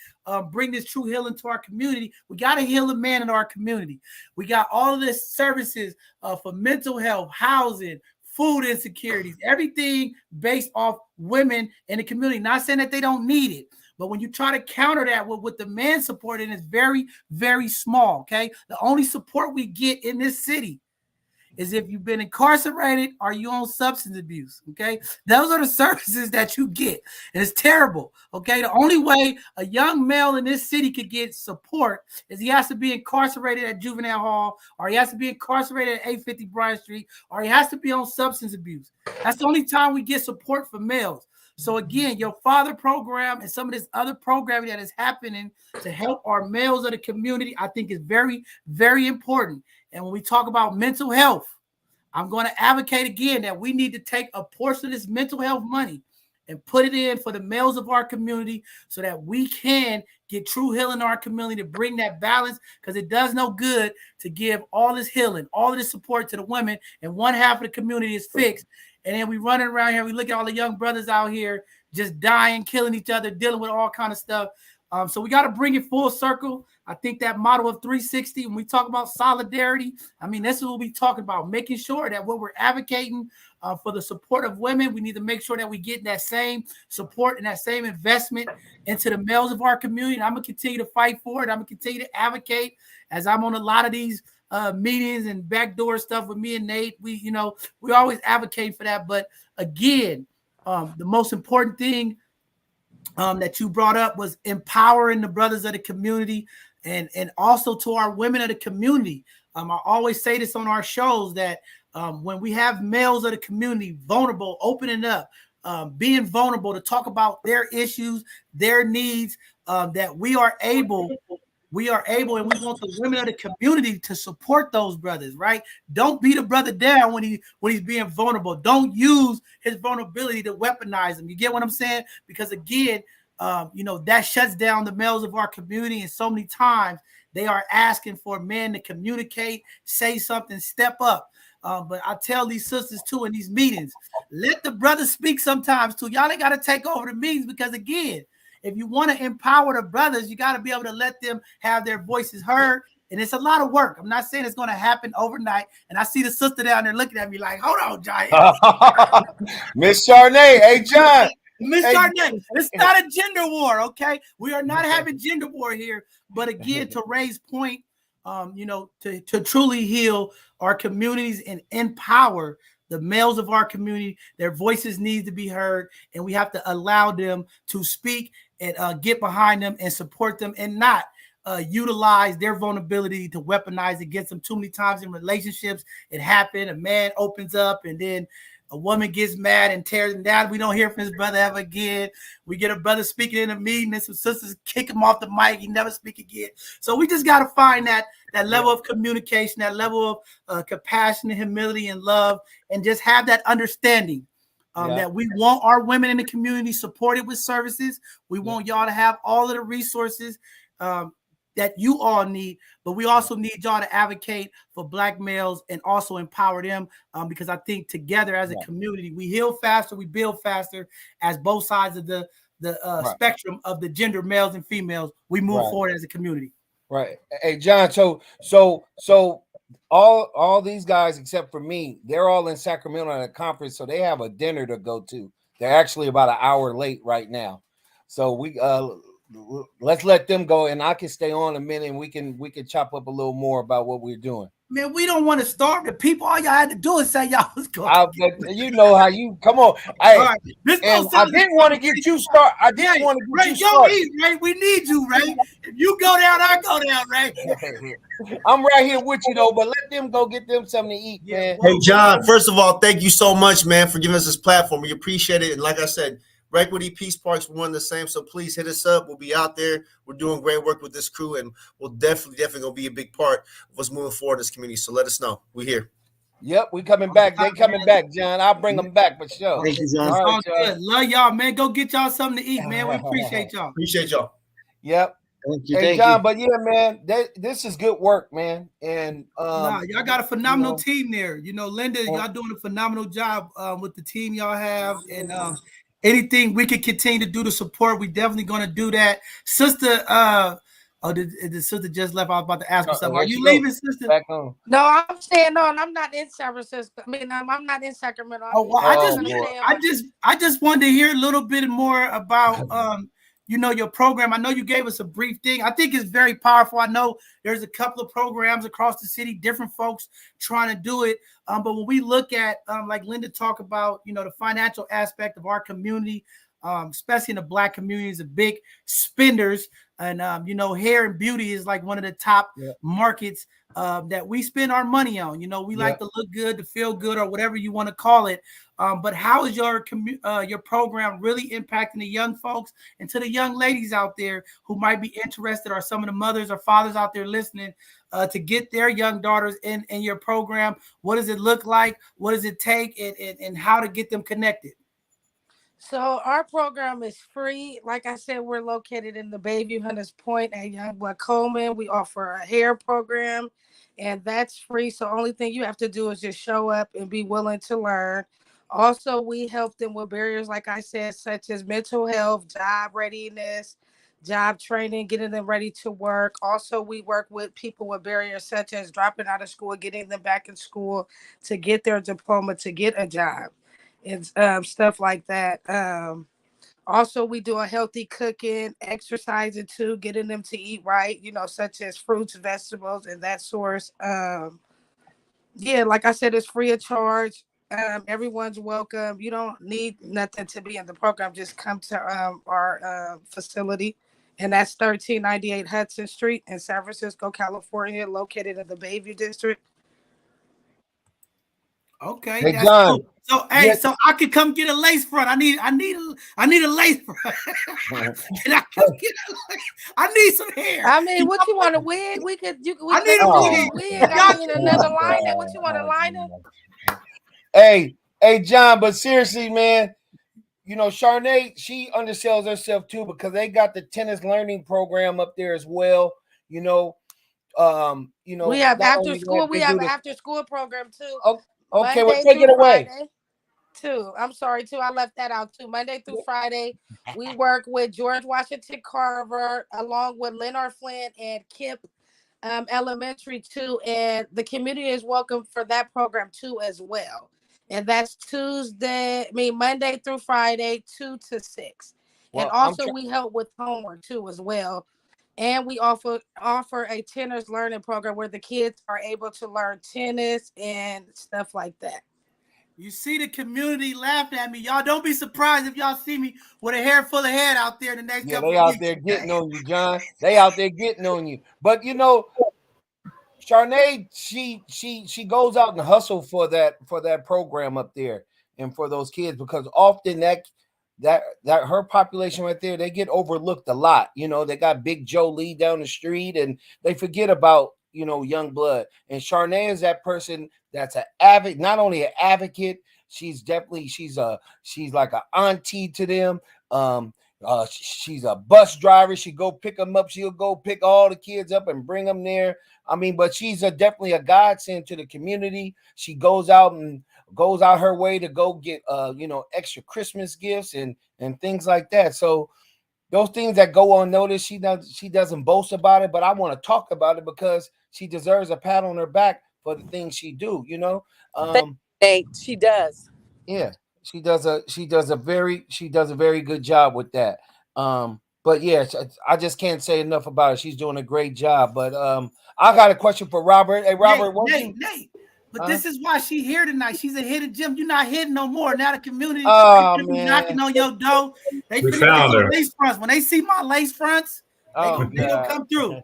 bring this true healing to our community, we got to heal the man in our community. We got all of this services for mental health, housing, food insecurities, everything based off women in the community. Not saying that they don't need it, but when you try to counter that with the man support, it is very, very small, okay? The only support we get in this city is if you've been incarcerated or you on substance abuse, okay? Those are the services that you get, and it's terrible, okay? The only way a young male in this city could get support is he has to be incarcerated at juvenile hall, or he has to be incarcerated at 850 Bryant Street, or he has to be on substance abuse. That's the only time we get support for males. So again, your father program and some of this other programming that is happening to help our males of the community, I think is very, very important. And when we talk about mental health, I'm going to advocate again that we need to take a portion of this mental health money and put it in for the males of our community so that we can get true healing in our community to bring that balance, because it does no good to give all this healing, all of this support to the women, and one half of the community is fixed. And then we running around here, we look at all the young brothers out here just dying, killing each other, dealing with all kind of stuff. So we got to bring it full circle. I think that model of 360, when we talk about solidarity, I mean, this is what we talking about, making sure that when we're advocating for the support of women, we need to make sure that we get that same support and that same investment into the males of our community. And I'm going to continue to fight for it. I'm going to continue to advocate as I'm on a lot of these meetings and backdoor stuff with me and Nate. We always advocate for that. But again, the most important thing that you brought up was empowering the brothers of the community and also to our women of the community. I always say this on our shows that when we have males of the community vulnerable, opening up, being vulnerable to talk about their issues, their needs, that we are able, and we want the women of the community to support those brothers, right? Don't beat a brother down when he's being vulnerable. Don't use his vulnerability to weaponize him. You get what I'm saying? Because again, that shuts down the males of our community. And so many times they are asking for men to communicate, say something, step up. But I tell these sisters too in these meetings, let the brothers speak sometimes too. Y'all ain't got to take over the meetings because, again, if you want to empower the brothers, you got to be able to let them have their voices heard. And it's a lot of work. I'm not saying it's going to happen overnight. And I see the sister down there looking at me like, hold on, Giant. Miss Charnay. Hey, John. Miss Charnay, it's not a gender war, okay? We are not having gender war here. But again, to Ray's point, to truly heal our communities and empower the males of our community, their voices need to be heard, and we have to allow them to speak and get behind them and support them, and not utilize their vulnerability to weaponize against them. Too many times in relationships, it happened. A man opens up, and then a woman gets mad and tears him down. We don't hear from his brother ever again. We get a brother speaking in a meeting, and some sisters kick him off the mic. He never speak again. So we just got to find that level of communication, that level of compassion and humility and love, and just have that understanding that we want our women in the community supported with services. We want y'all to have all of the resources that you all need, but we also need y'all to advocate for Black males and also empower them, because I think together as a community, we heal faster, we build faster. As both sides of the spectrum of the gender, males and females, we move forward as a community. Right. Hey, John. So all these guys except for me, they're all in Sacramento at a conference, so they have a dinner to go to. They're actually about an hour late right now, so we let's let them go, and I can stay on a minute, and we can chop up a little more about what we're doing. Man, we don't want to starve the people. All y'all had to do is say y'all was going. You know how you come on. Hey, right. I didn't want to get you started. I didn't want to get you started. Ray, we need you, Ray. If you go down, I go down, Ray. I'm right here with you though, but let them go get them something to eat, man. Hey, John, first of all, thank you so much, man, for giving us this platform. We appreciate it. And like I said, Requity Peace Parks, we're one the same. So please hit us up. We'll be out there. We're doing great work with this crew, and we'll definitely gonna be a big part of what's moving forward in this community. So let us know. We're here. Yep, we coming back. They coming back, John. I'll bring them back for sure. Thank you, John. All right, good. Love y'all, man. Go get y'all something to eat, man. We appreciate y'all. Appreciate y'all. Yep. Thank you. Hey, John, but yeah, man, this is good work, man. And y'all got a phenomenal team there. Linda, y'all doing a phenomenal job with the team y'all have, and anything we can continue to do to support, we definitely going to do that. Sister, the sister just left. I was about to ask her something. Are you leaving, sister? Back home. No, I'm staying on. I'm not in San Francisco. I mean, I'm not in Sacramento. I just wanted to hear a little bit more about your program. I know you gave us a brief thing. I think it's very powerful. I know there's a couple of programs across the city, different folks trying to do it. But when we look at, like Linda talked about, the financial aspect of our community, especially in the Black community, is a big spenders. And, hair and beauty is like one of the top markets that we spend our money on. We like to look good, to feel good, or whatever you want to call it. But how is your program really impacting the young folks and to the young ladies out there who might be interested, or some of the mothers or fathers out there listening, to get their young daughters in your program? What does it look like? What does it take, and how to get them connected? So our program is free. Like I said, we're located in the Bayview Hunters Point at Youngblood Coleman. We offer a hair program, and that's free. So only thing you have to do is just show up and be willing to learn. Also, we help them with barriers, like I said, such as mental health, job readiness, job training, getting them ready to work. Also, we work with people with barriers such as dropping out of school, getting them back in school to get their diploma, to get a job, and stuff like that. Also, we do a healthy cooking, exercising too, getting them to eat right, such as fruits, vegetables, and that source. Like I said, it's free of charge. Everyone's welcome. You don't need nothing to be in the program. Just come to our facility, and that's 1398 Hudson Street in San Francisco, California, located in the Bayview District. Okay, hey, that's John. cool. So so I could come get a lace front. I need a lace front. Can I come get a lace? I need some hair. I mean, what you want, a wig? We I need a wig. I mean, another liner. What you want, a liner? Hey, John, but seriously, man, Charnay, she undersells herself too, because they got the tennis learning program up there as well. We have after school. We have the after school program too. Okay, Monday well, take it away. Friday. too. I'm sorry too. I left that out too. Monday through Friday, we work with George Washington Carver along with Leonard Flynn and Kip Elementary too. And the community is welcome for that program too as well. And that's Monday through Friday, 2 to 6. And Well, also we help with homework too as well. And we offer a tennis learning program where the kids are able to learn tennis and stuff like that. You see the community laughed at me. Y'all don't be surprised if y'all see me with a hair full of head out there in the next couple they of out weeks. there getting on you, John. They out there getting on you. But you know, Charnay, she goes out and hustle for that program up there and for those kids, because often that her population right there, they get overlooked a lot. You know, they got Big Joe Lee down the street and they forget about, you know, young blood. And Charnay is that person that's not only an advocate, she's like an auntie to them. She's a bus driver. She go pick them up. She'll go pick all the kids up and bring them there. I mean, but she's definitely a godsend to the community. She goes out her way to go get extra Christmas gifts and things like that. So those things that go unnoticed, she doesn't boast about it, but I want to talk about it because she deserves a pat on her back for the things she do. You know, she does. Yeah, she does a very good job with that. But yeah, I just can't say enough about it. She's doing a great job. But I got a question for Robert. Hey, Robert, Nate. But this is why she's here tonight. She's a hidden gem. You're not hidden no more. Now the community knocking on your door. They found her. Lace fronts. When they see my lace fronts, they gonna come through.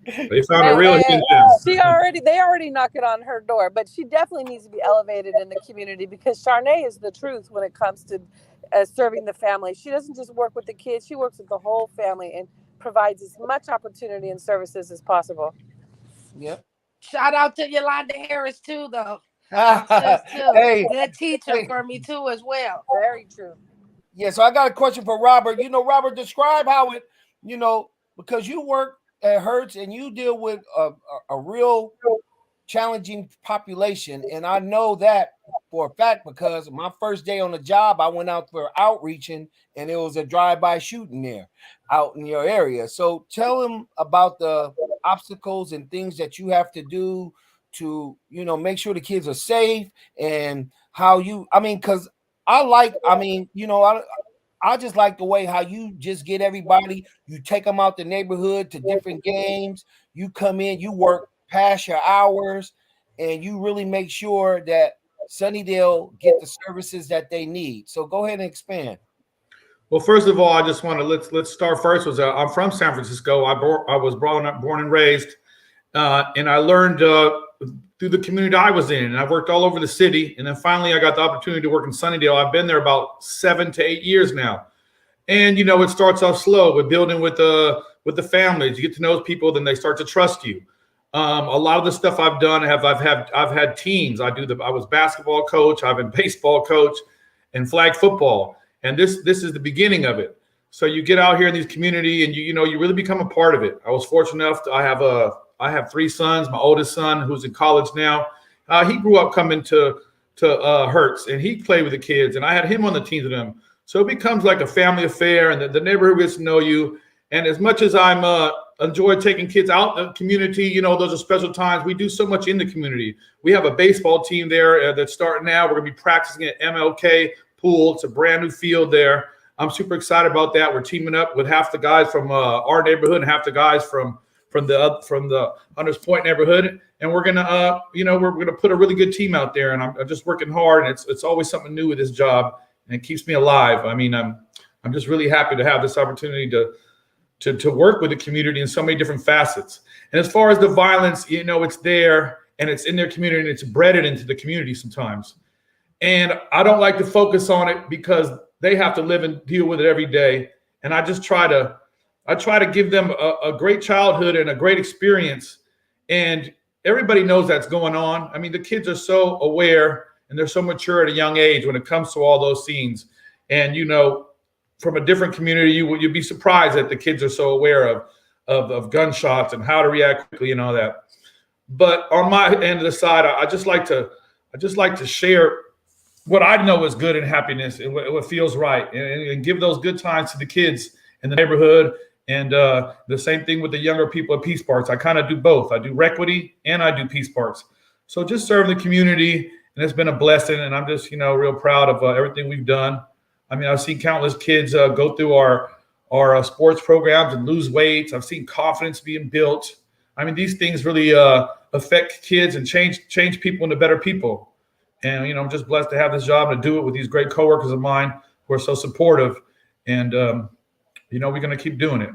They found a real hidden gem. They already knock it on her door, but she definitely needs to be elevated in the community because Charnay is the truth when it comes to serving the family. She doesn't just work with the kids; she works with the whole family and provides as much opportunity and services as possible. Yep. Shout out to Yolanda Harris too, though. Hey, good teacher for me too as well. Very true. Yeah, so I got a question for Robert. You know, Robert, describe how it, because you work at Hertz and you deal with a real challenging population. And I know that for a fact because my first day on the job, I went out for outreaching and it was a drive-by shooting there out in your area. So tell them about the obstacles and things that you have to do to, make sure the kids are safe and how because I just like the way how you just get everybody, you take them out the neighborhood to different games. You come in, you work past your hours, and you really make sure that Sunnydale get the services that they need. So go ahead and expand. Well, first of all, I just want to let's start first. I'm from San Francisco. I was born and raised, and I learned through the community I was in, and I worked all over the city. And then finally, I got the opportunity to work in Sunnydale. I've been there about 7 to 8 years now. And it starts off slow with building with the families. You get to know people, then they start to trust you. A lot of the stuff I've done, I've had teams. I was basketball coach, I've been baseball coach, and flag football. And this is the beginning of it. So you get out here in these community, and you really become a part of it. I was fortunate enough I have 3 sons. My oldest son, who's in college now, he grew up coming to Hertz, and he played with the kids, and I had him on the teams with them. So it becomes like a family affair, and the neighborhood gets to know you. And as much as I'm enjoy taking kids out in the community, those are special times. We do so much in the community. We have a baseball team there that's starting now. We're going to be practicing at MLK Pool. It's a brand new field there. I'm super excited about that. We're teaming up with half the guys from our neighborhood and half the guys from the Hunters Point neighborhood, and we're gonna we're gonna put a really good team out there. And I'm just working hard, and it's always something new with this job, and it keeps me alive. I mean, I'm just really happy to have this opportunity to work with the community in so many different facets. And as far as the violence, it's there and it's in their community and it's bred into the community sometimes. And I don't like to focus on it because they have to live and deal with it every day. And I just try to give them a great childhood and a great experience. And everybody knows that's going on. I mean, the kids are so aware and they're so mature at a young age when it comes to all those scenes. And, from a different community, you'd be surprised that the kids are so aware of gunshots and how to react quickly and all that. But on my end of the side, I just like to share what I know is good and happiness and what feels right, and give those good times to the kids in the neighborhood. And the same thing with the younger people at Peace Parks. I kind of do both. I do Requity and I do Peace Parks. So just serve the community, and it's been a blessing. And I'm just, real proud of everything we've done. I mean, I've seen countless kids go through our sports programs and lose weight. I've seen confidence being built. I mean, these things really affect kids and change people into better people. And I'm just blessed to have this job and to do it with these great coworkers of mine who are so supportive. And we're gonna keep doing it.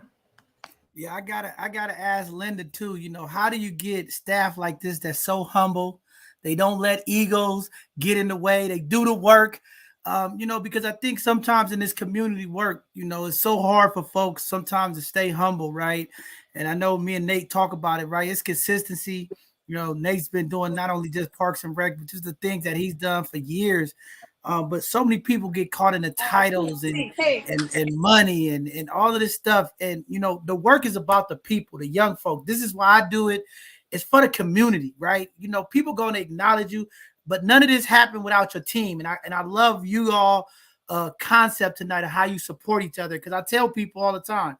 Yeah, I gotta ask Linda too. How do you get staff like this that's so humble? They don't let egos get in the way. They do the work. Because I think sometimes in this community work, it's so hard for folks sometimes to stay humble, right? And I know me and Nate talk about it, right? It's consistency. Nate's been doing not only just Parks and Rec, but just the things that he's done for years. But so many people get caught in the titles and money and all of this stuff. And the work is about the people, the young folk. This is why I do it. It's for the community, right? People gonna acknowledge you, but none of this happened without your team. And I love you all concept tonight of how you support each other. Because I tell people all the time,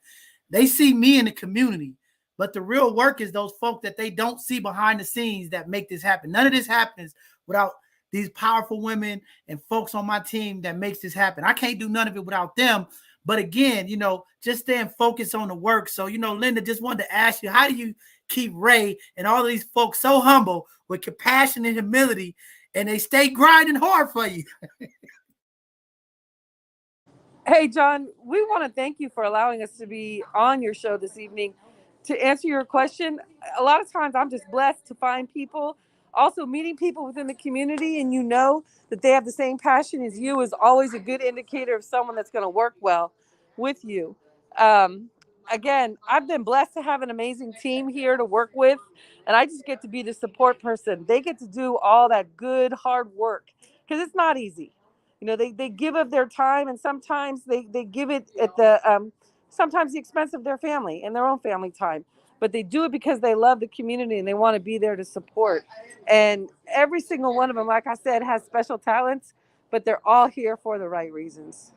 they see me in the community, but the real work is those folk that they don't see behind the scenes that make this happen. None of this happens without these powerful women and folks on my team that makes this happen. I can't do none of it without them. But again, just staying focused on the work. So, Linda, just wanted to ask you, how do you keep Ray and all of these folks so humble with compassion and humility, and they stay grinding hard for you? Hey, John, we want to thank you for allowing us to be on your show this evening. To answer your question, a lot of times I'm just blessed to find people, also meeting people within the community, and that they have the same passion as you is always a good indicator of someone that's going to work well with you. Again, I've been blessed to have an amazing team here to work with, and I just get to be the support person. They get to do all that good, hard work because it's not easy. They give of their time, and sometimes they give it at the sometimes the expense of their family and their own family time. But they do it because they love the community and they want to be there to support. And every single one of them, like I said, has special talents, but they're all here for the right reasons.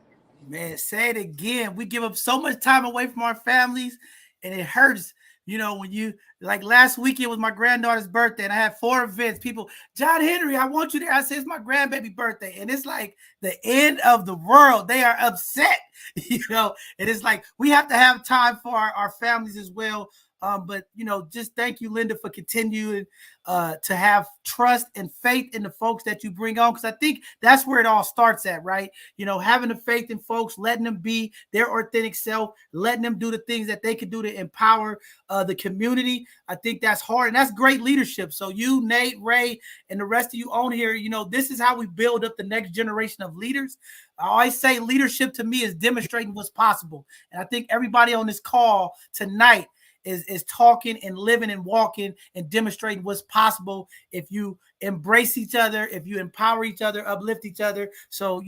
Man, say it again. We give up so much time away from our families, and it hurts. When you, like last weekend was my granddaughter's birthday, and I had 4 events. People, John Henry, I want you there. I said, it's my grandbaby birthday. And it's like the end of the world. They are upset, and it's like we have to have time for our families as well. But just thank you, Linda, for continuing to have trust and faith in the folks that you bring on, because I think that's where it all starts at, right? Having the faith in folks, letting them be their authentic self, letting them do the things that they can do to empower the community. I think that's hard, and that's great leadership. So you, Nate, Ray, and the rest of you on here, this is how we build up the next generation of leaders. I always say leadership to me is demonstrating what's possible, and I think everybody on this call tonight is talking and living and walking and demonstrating what's possible if you embrace each other, if you empower each other, uplift each other. So,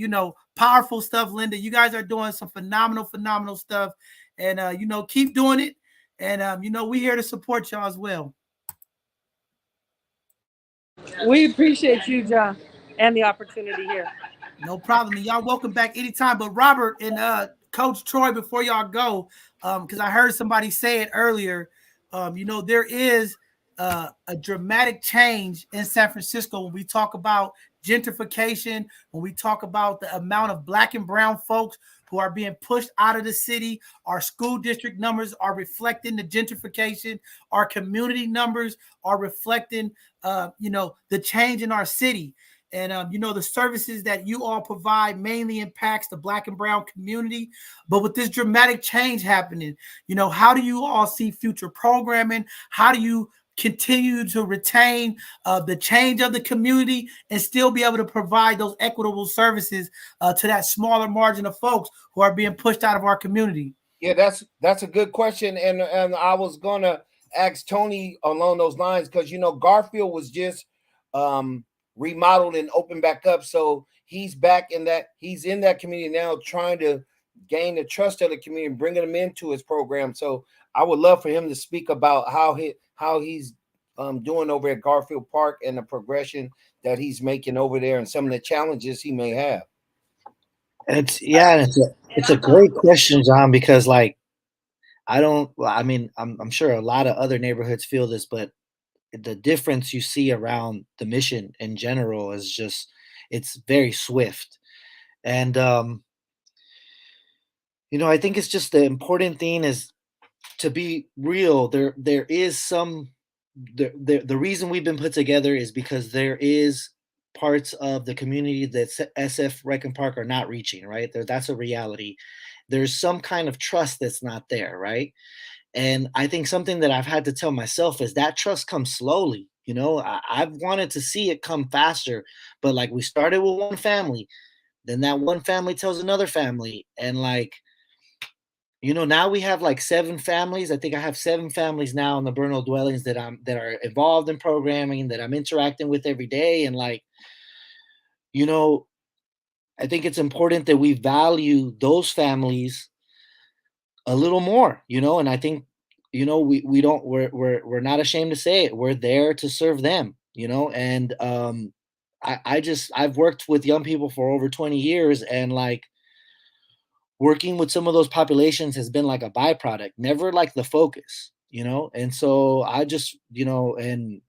powerful stuff, Linda. You guys are doing some phenomenal stuff. And, keep doing it. And, we're here to support y'all as well. We appreciate you, John, and the opportunity here. No problem. And y'all welcome back anytime. But Robert and Coach Troy, before y'all go, because I heard somebody say it earlier, there is a dramatic change in San Francisco when we talk about gentrification, when we talk about the amount of Black and brown folks who are being pushed out of the city. Our school district numbers are reflecting the gentrification. Our community numbers are reflecting, the change in our city. And, the services that you all provide mainly impacts the Black and brown community. But with this dramatic change happening, how do you all see future programming? How do you continue to retain the change of the community and still be able to provide those equitable services to that smaller margin of folks who are being pushed out of our community? Yeah, that's a good question. And I was going to ask Tony along those lines because, Garfield was just remodeled and opened back up, so he's in that community now, trying to gain the trust of the community, bringing them into his program. So I would love for him to speak about how he's doing over at Garfield Park and the progression that he's making over there and some of the challenges he may have? It's a great question, John, because like I mean, I'm sure a lot of other neighborhoods feel this, but the difference you see around the mission in general is just it's very swift. And I think it's just the important thing is to be real. There is some the reason we've been put together is because there is parts of the community that SF Rec and Park are not reaching, right? That's a reality. There's some kind of trust that's not there, right? And I think something that I've had to tell myself is that trust comes slowly. I've wanted to see it come faster, but like we started with one family, then that one family tells another family, and like now we have like 7 families. I think I have 7 families now in the Bernal dwellings that are involved in programming, that I'm interacting with every day. And like, I think it's important that we value those families a little more, and I think, we don't, we're not ashamed to say it. We're there to serve them, and I've worked with young people for over 20 years, and like, working with some of those populations has been like a byproduct, never like the focus, and so I just, and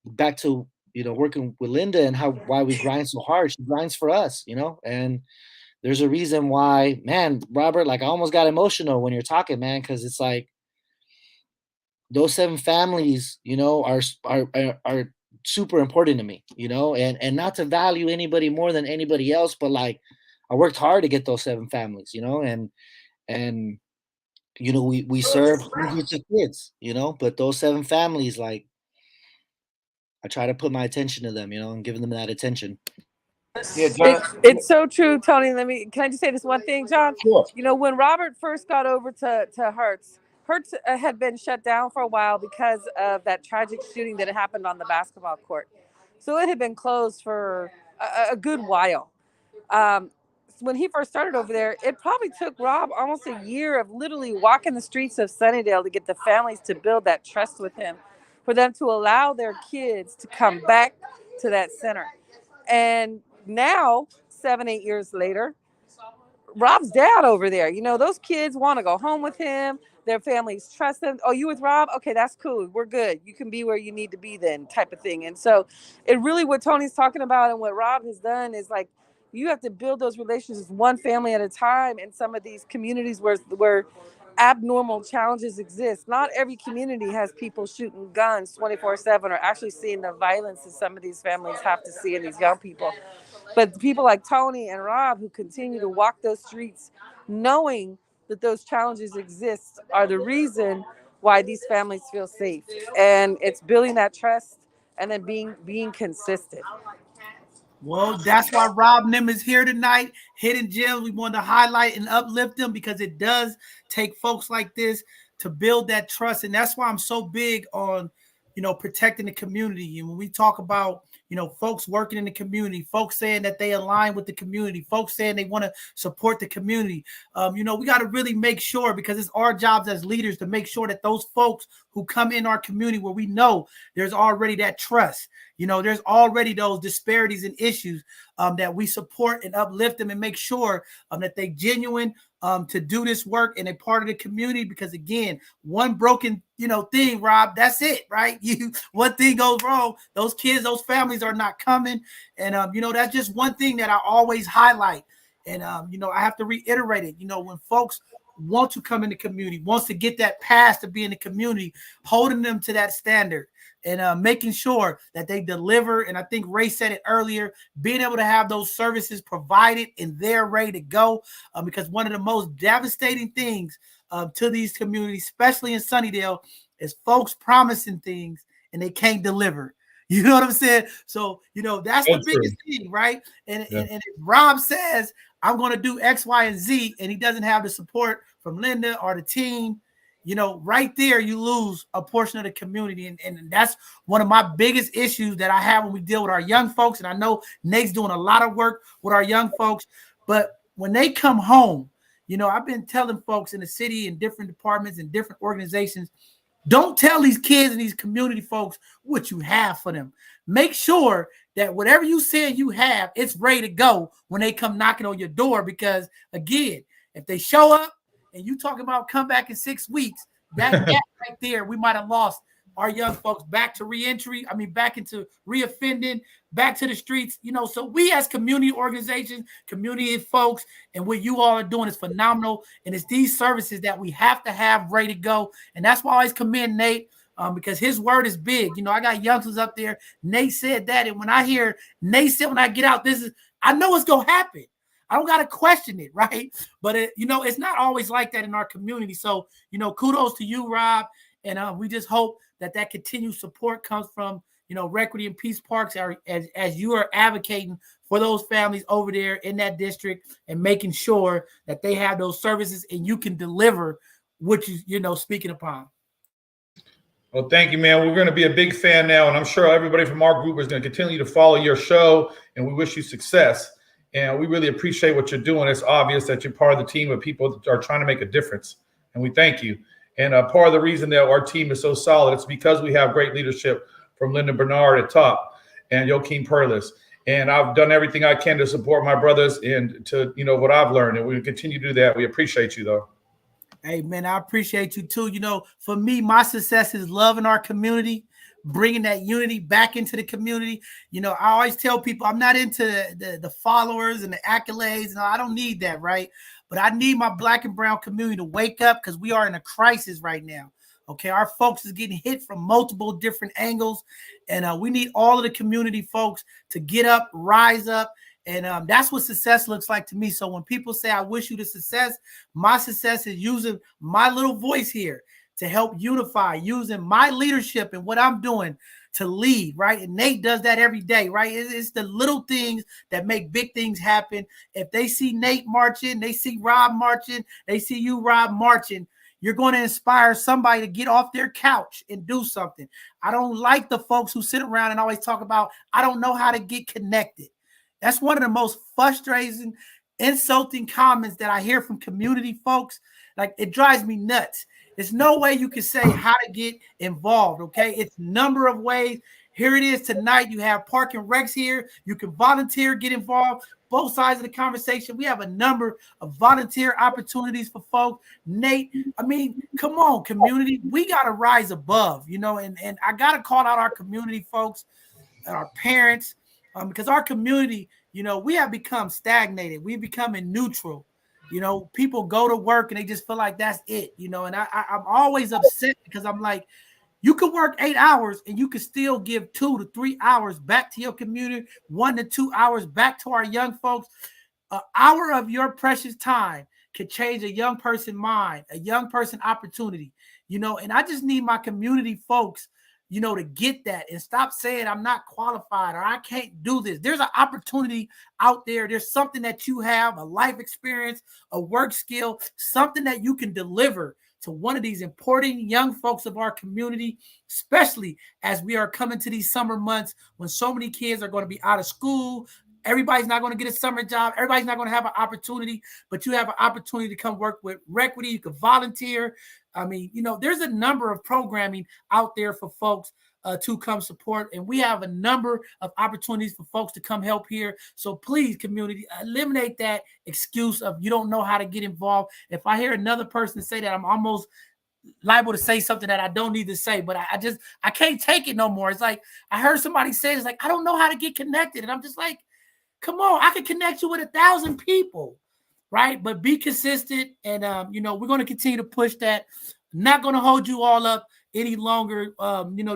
back to, working with Linda and why we grind so hard. She grinds for us, and there's a reason why, man, Robert, like I almost got emotional when you're talking, man, because it's like those 7 families, are super important to me, and not to value anybody more than anybody else, but like I worked hard to get those 7 families, and we serve hundreds of kids, but those 7 families, like I try to put my attention to them, and giving them that attention. Yeah, John. It's so true, Tony. Can I just say this one thing, John? Sure. When Robert first got over to Hertz had been shut down for a while because of that tragic shooting that happened on the basketball court. So it had been closed for a good while. When he first started over there, it probably took Rob almost a year of literally walking the streets of Sunnydale to get the families to build that trust with him, for them to allow their kids to come back to that center. And now, 7-8 years later, Rob's dad over there. Those kids want to go home with him. Their families trust him. Oh, you with Rob? Okay, that's cool. We're good. You can be where you need to be then, type of thing. And so it really, what Tony's talking about and what Rob has done is like, you have to build those relationships one family at a time in some of these communities where abnormal challenges exist. Not every community has people shooting guns 24/7 or actually seeing the violence that some of these families have to see in these young people. But people like Tony and Rob who continue to walk those streets knowing that those challenges exist are the reason why these families feel safe. And it's building that trust and then being consistent. Well, that's why Rob Nim is here tonight. Hidden Gems. We want to highlight and uplift them because it does take folks like this to build that trust. And that's why I'm so big on, protecting the community. And when we talk about, folks working in the community, folks saying that they align with the community, folks saying they want to support the community, we got to really make sure, because it's our jobs as leaders to make sure that those folks who come in our community where we know there's already that trust, there's already those disparities and issues, that we support and uplift them and make sure that they genuine to do this work and a part of the community. Because again, one broken thing, Rob, that's it, right? One thing goes wrong, those kids, those families are not coming. And that's just one thing that I always highlight. And I have to reiterate it. When folks want to come in the community, wants to get that pass to be in the community, holding them to that standard and making sure that they deliver. And I think Ray said it earlier, being able to have those services provided and they're ready to go, because one of the most devastating things to these communities, especially in Sunnydale, is folks promising things and they can't deliver. You know what I'm saying? So, that's the biggest thing, right? And if Rob says, I'm going to do X, Y, and Z, and he doesn't have the support from Linda or the team, right there, you lose a portion of the community. And that's one of my biggest issues that I have when we deal with our young folks. And I know Nate's doing a lot of work with our young folks, but when they come home, I've been telling folks in the city and different departments and different organizations, Don't tell these kids and these community folks what you have for them. Make sure that whatever you say you have, it's ready to go when they come knocking on your door. Because again, if they show up and you talking about come back in 6 weeks, that gap right there, we might have lost our young folks back to reentry. I mean, back into reoffending, back to the streets. So we as community organizations, community folks, and what you all are doing is phenomenal. And it's these services that we have to have ready to go. And that's why I always commend Nate. Because his word is big. I got youngsters up there. Nate said that. And when I hear Nate said, when I get out, I know it's going to happen. I don't got to question it, right? But, it's not always like that in our community. So, kudos to you, Rob. And we just hope that continued support comes from, Requity and Peace Parks as you are advocating for those families over there in that district and making sure that they have those services and you can deliver what you're speaking upon. Well, thank you, man. We're going to be a big fan now, and I'm sure everybody from our group is going to continue to follow your show, and we wish you success. And we really appreciate what you're doing. It's obvious that you're part of the team of people that are trying to make a difference, and we thank you. And part of the reason that our team is so solid, it's because we have great leadership from Linda Bernard at top and Joaquin Perlis. And I've done everything I can to support my brothers and to, what I've learned, and we'll continue to do that. We appreciate you, though. Hey, man, I appreciate you too. For me, my success is loving our community, bringing that unity back into the community. I always tell people I'm not into the followers and the accolades. I don't need that, right? But I need my Black and brown community to wake up because we are in a crisis right now. Okay, our folks is getting hit from multiple different angles. And we need all of the community folks to get up, rise up. And that's what success looks like to me. So when people say, I wish you the success, my success is using my little voice here to help unify, using my leadership and what I'm doing to lead, right? And Nate does that every day, right? It's the little things that make big things happen. If they see Nate marching, they see Rob marching, they see you, Rob, marching, you're going to inspire somebody to get off their couch and do something. I don't like the folks who sit around and always talk about, I don't know how to get connected. That's one of the most frustrating, insulting comments that I hear from community folks. Like, it drives me nuts. There's no way you can say how to get involved, okay? It's a number of ways. Here it is tonight. You have Park and Recs here. You can volunteer, get involved. Both sides of the conversation. We have a number of volunteer opportunities for folks. Nate, I mean, come on, community. We got to rise above, and I got to call out our community folks and our parents. Because our community, we have become stagnated. We've become neutral. People go to work and they just feel like that's it, and I'm always upset because I'm like, you could work 8 hours and you could still give 2 to 3 hours back to your community, 1 to 2 hours back to our young folks. An hour of your precious time could change a young person's mind, a young person opportunity, and I just need my community folks to get that and stop saying I'm not qualified or I can't do this. There's an opportunity out there. There's something that you have, a life experience, a work skill, something that you can deliver to one of these important young folks of our community, especially as we are coming to these summer months when so many kids are going to be out of school. Everybody's not going to get a summer job. Everybody's not going to have an opportunity, but you have an opportunity to come work with Requity. You can volunteer. I mean, there's a number of programming out there for folks to come support. And we have a number of opportunities for folks to come help here. So please, community, eliminate that excuse of you don't know how to get involved. If I hear another person say that, I'm almost liable to say something that I don't need to say, but I can't take it no more. It's like, I heard somebody say, it's like, I don't know how to get connected. And I'm just like, come on, I can connect you with 1,000 people, right? But be consistent. And, we're going to continue to push that. Not going to hold you all up any longer.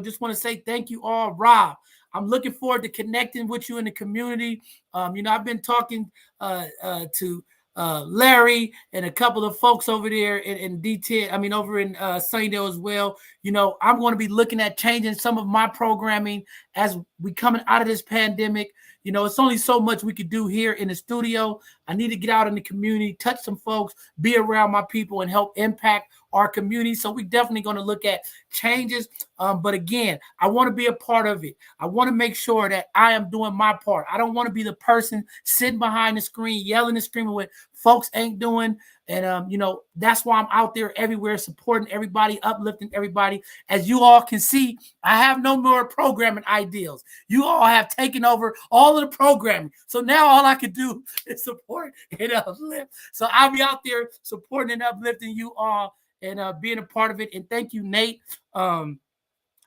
Just want to say thank you all. Rob, I'm looking forward to connecting with you in the community. I've been talking to Larry and a couple of folks over there in D10, over in Sunnydale as well. I'm going to be looking at changing some of my programming as we coming out of this pandemic. It's only so much we could do here in the studio. I need to get out in the community, touch some folks, be around my people, and help impact our community. So we're definitely going to look at changes. But again, I want to be a part of it. I want to make sure that I am doing my part. I don't want to be the person sitting behind the screen, yelling and screaming with folks ain't doing. And you know, that's why I'm out there everywhere supporting everybody, uplifting everybody. As you all can see, I have no more programming ideals. You all have taken over all of the programming. So now all I can do is support and uplift. So I'll be out there supporting and uplifting you all and being a part of it. And thank you, Nate,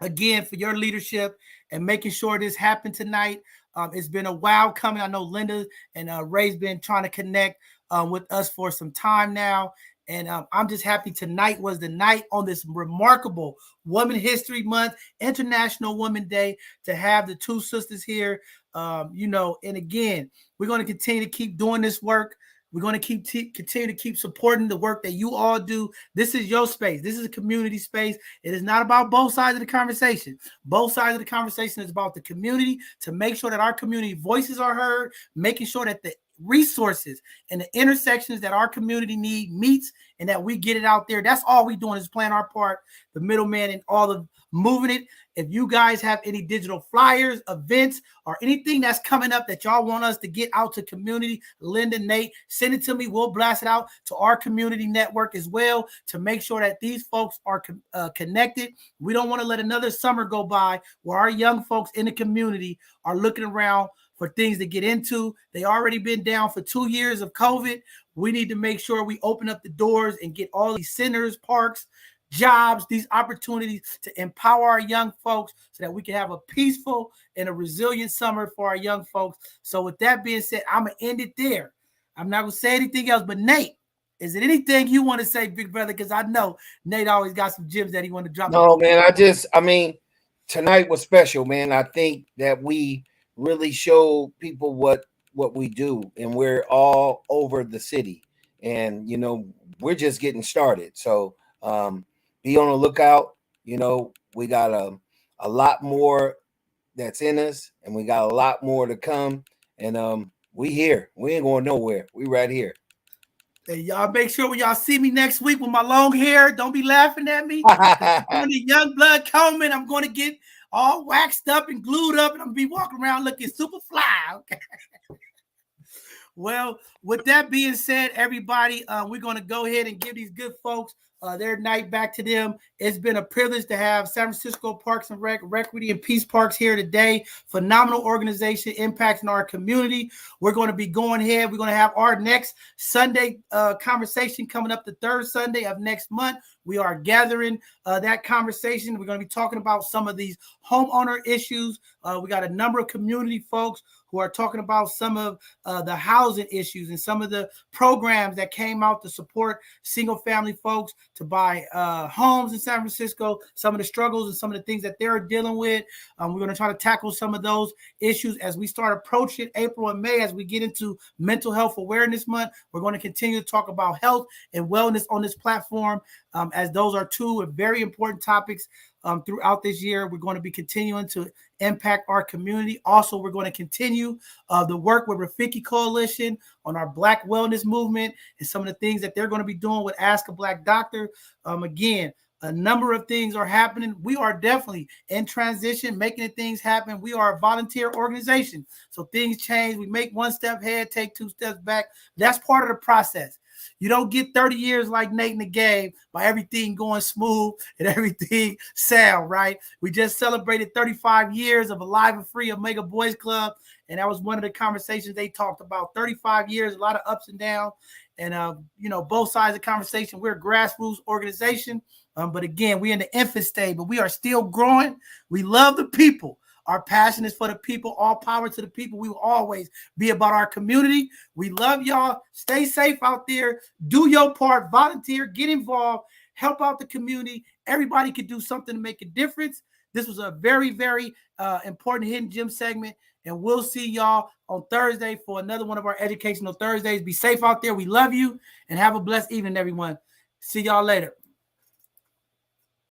again, for your leadership and making sure this happened tonight. It's been a while coming. I know Linda and Ray's been trying to connect with us for some time now. And I'm just happy tonight was the night on this remarkable Women History Month, International Women's Day, to have the two sisters here. You know, and again, we're going to continue to keep doing this work. We're going to continue to keep supporting the work that you all do. This is your space. This is a community space. It is not about both sides of the conversation. Both sides of the conversation is about the community, to make sure that our community voices are heard, making sure that the resources and the intersections that our community need meets, and that we get it out there. That's all we're doing, is playing our part, the middleman, and all of moving it. If you guys have any digital flyers, events, or anything that's coming up that y'all want us to get out to community, Linda, Nate, send it to me. We'll blast it out to our community network as well, to make sure that these folks are connected. We don't want to let another summer go by where our young folks in the community are looking around for things to get into. They already been down for 2 years of COVID. We need to make sure we open up the doors and get all these centers, parks, jobs, these opportunities to empower our young folks so that we can have a peaceful and a resilient summer for our young folks. So with that being said, I'm going to end it there. I'm not going to say anything else, but Nate, is it anything you want to say, big brother? Because I know Nate always got some gems that he want to drop. No, man, I mean, tonight was special, man. I think that we really showed people what we do, and we're all over the city, and you know, we're just getting started. So be on the lookout. You know, we got a lot more that's in us, and we got a lot more to come. And we here. We ain't going nowhere. We right here. And y'all make sure when y'all see me next week with my long hair, don't be laughing at me. When the young blood coming, I'm going to get all waxed up and glued up, and I'm going to be walking around looking super fly. Okay. Well, with that being said, everybody, we're going to go ahead and give these good folks their night back to them. It's been a privilege to have San Francisco Parks and Rec, Equity and Peace Parks here today. Phenomenal organization impacting our community. We're going to be going ahead. We're going to have our next Sunday conversation coming up the third Sunday of next month. We are gathering that conversation. We're going to be talking about some of these homeowner issues. We got a number of community folks who are talking about some of the housing issues and some of the programs that came out to support single family folks to buy homes in San Francisco, some of the struggles and some of the things that they're dealing with. We're going to try to tackle some of those issues as we start approaching April and May, as we get into Mental Health Awareness Month. We're going to continue to talk about health and wellness on this platform, as those are two very important topics throughout this year. We're going to be continuing to impact our community. Also, we're going to continue the work with Rafiki Coalition on our Black wellness movement and some of the things that they're going to be doing with Ask a Black Doctor. Again, a number of things are happening. We are definitely in transition, making things happen. We are a volunteer organization. So things change. We make one step ahead, take 2 steps back. That's part of the process. You don't get 30 years like Nate in the game by everything going smooth and everything sound, right? We just celebrated 35 years of Alive and Free Omega Boys Club, and that was one of the conversations they talked about. 35 years, a lot of ups and downs, and you know, both sides of the conversation. We're a grassroots organization, but again, we're in the infant stage, but we are still growing. We love the people. Our passion is for the people. All power to the people. We will always be about our community. We love y'all. Stay safe out there. Do your part. Volunteer. Get involved. Help out the community. Everybody can do something to make a difference. This was a very, very important Hidden Gem segment. And we'll see y'all on Thursday for another one of our Educational Thursdays. Be safe out there. We love you. And have a blessed evening, everyone. See y'all later.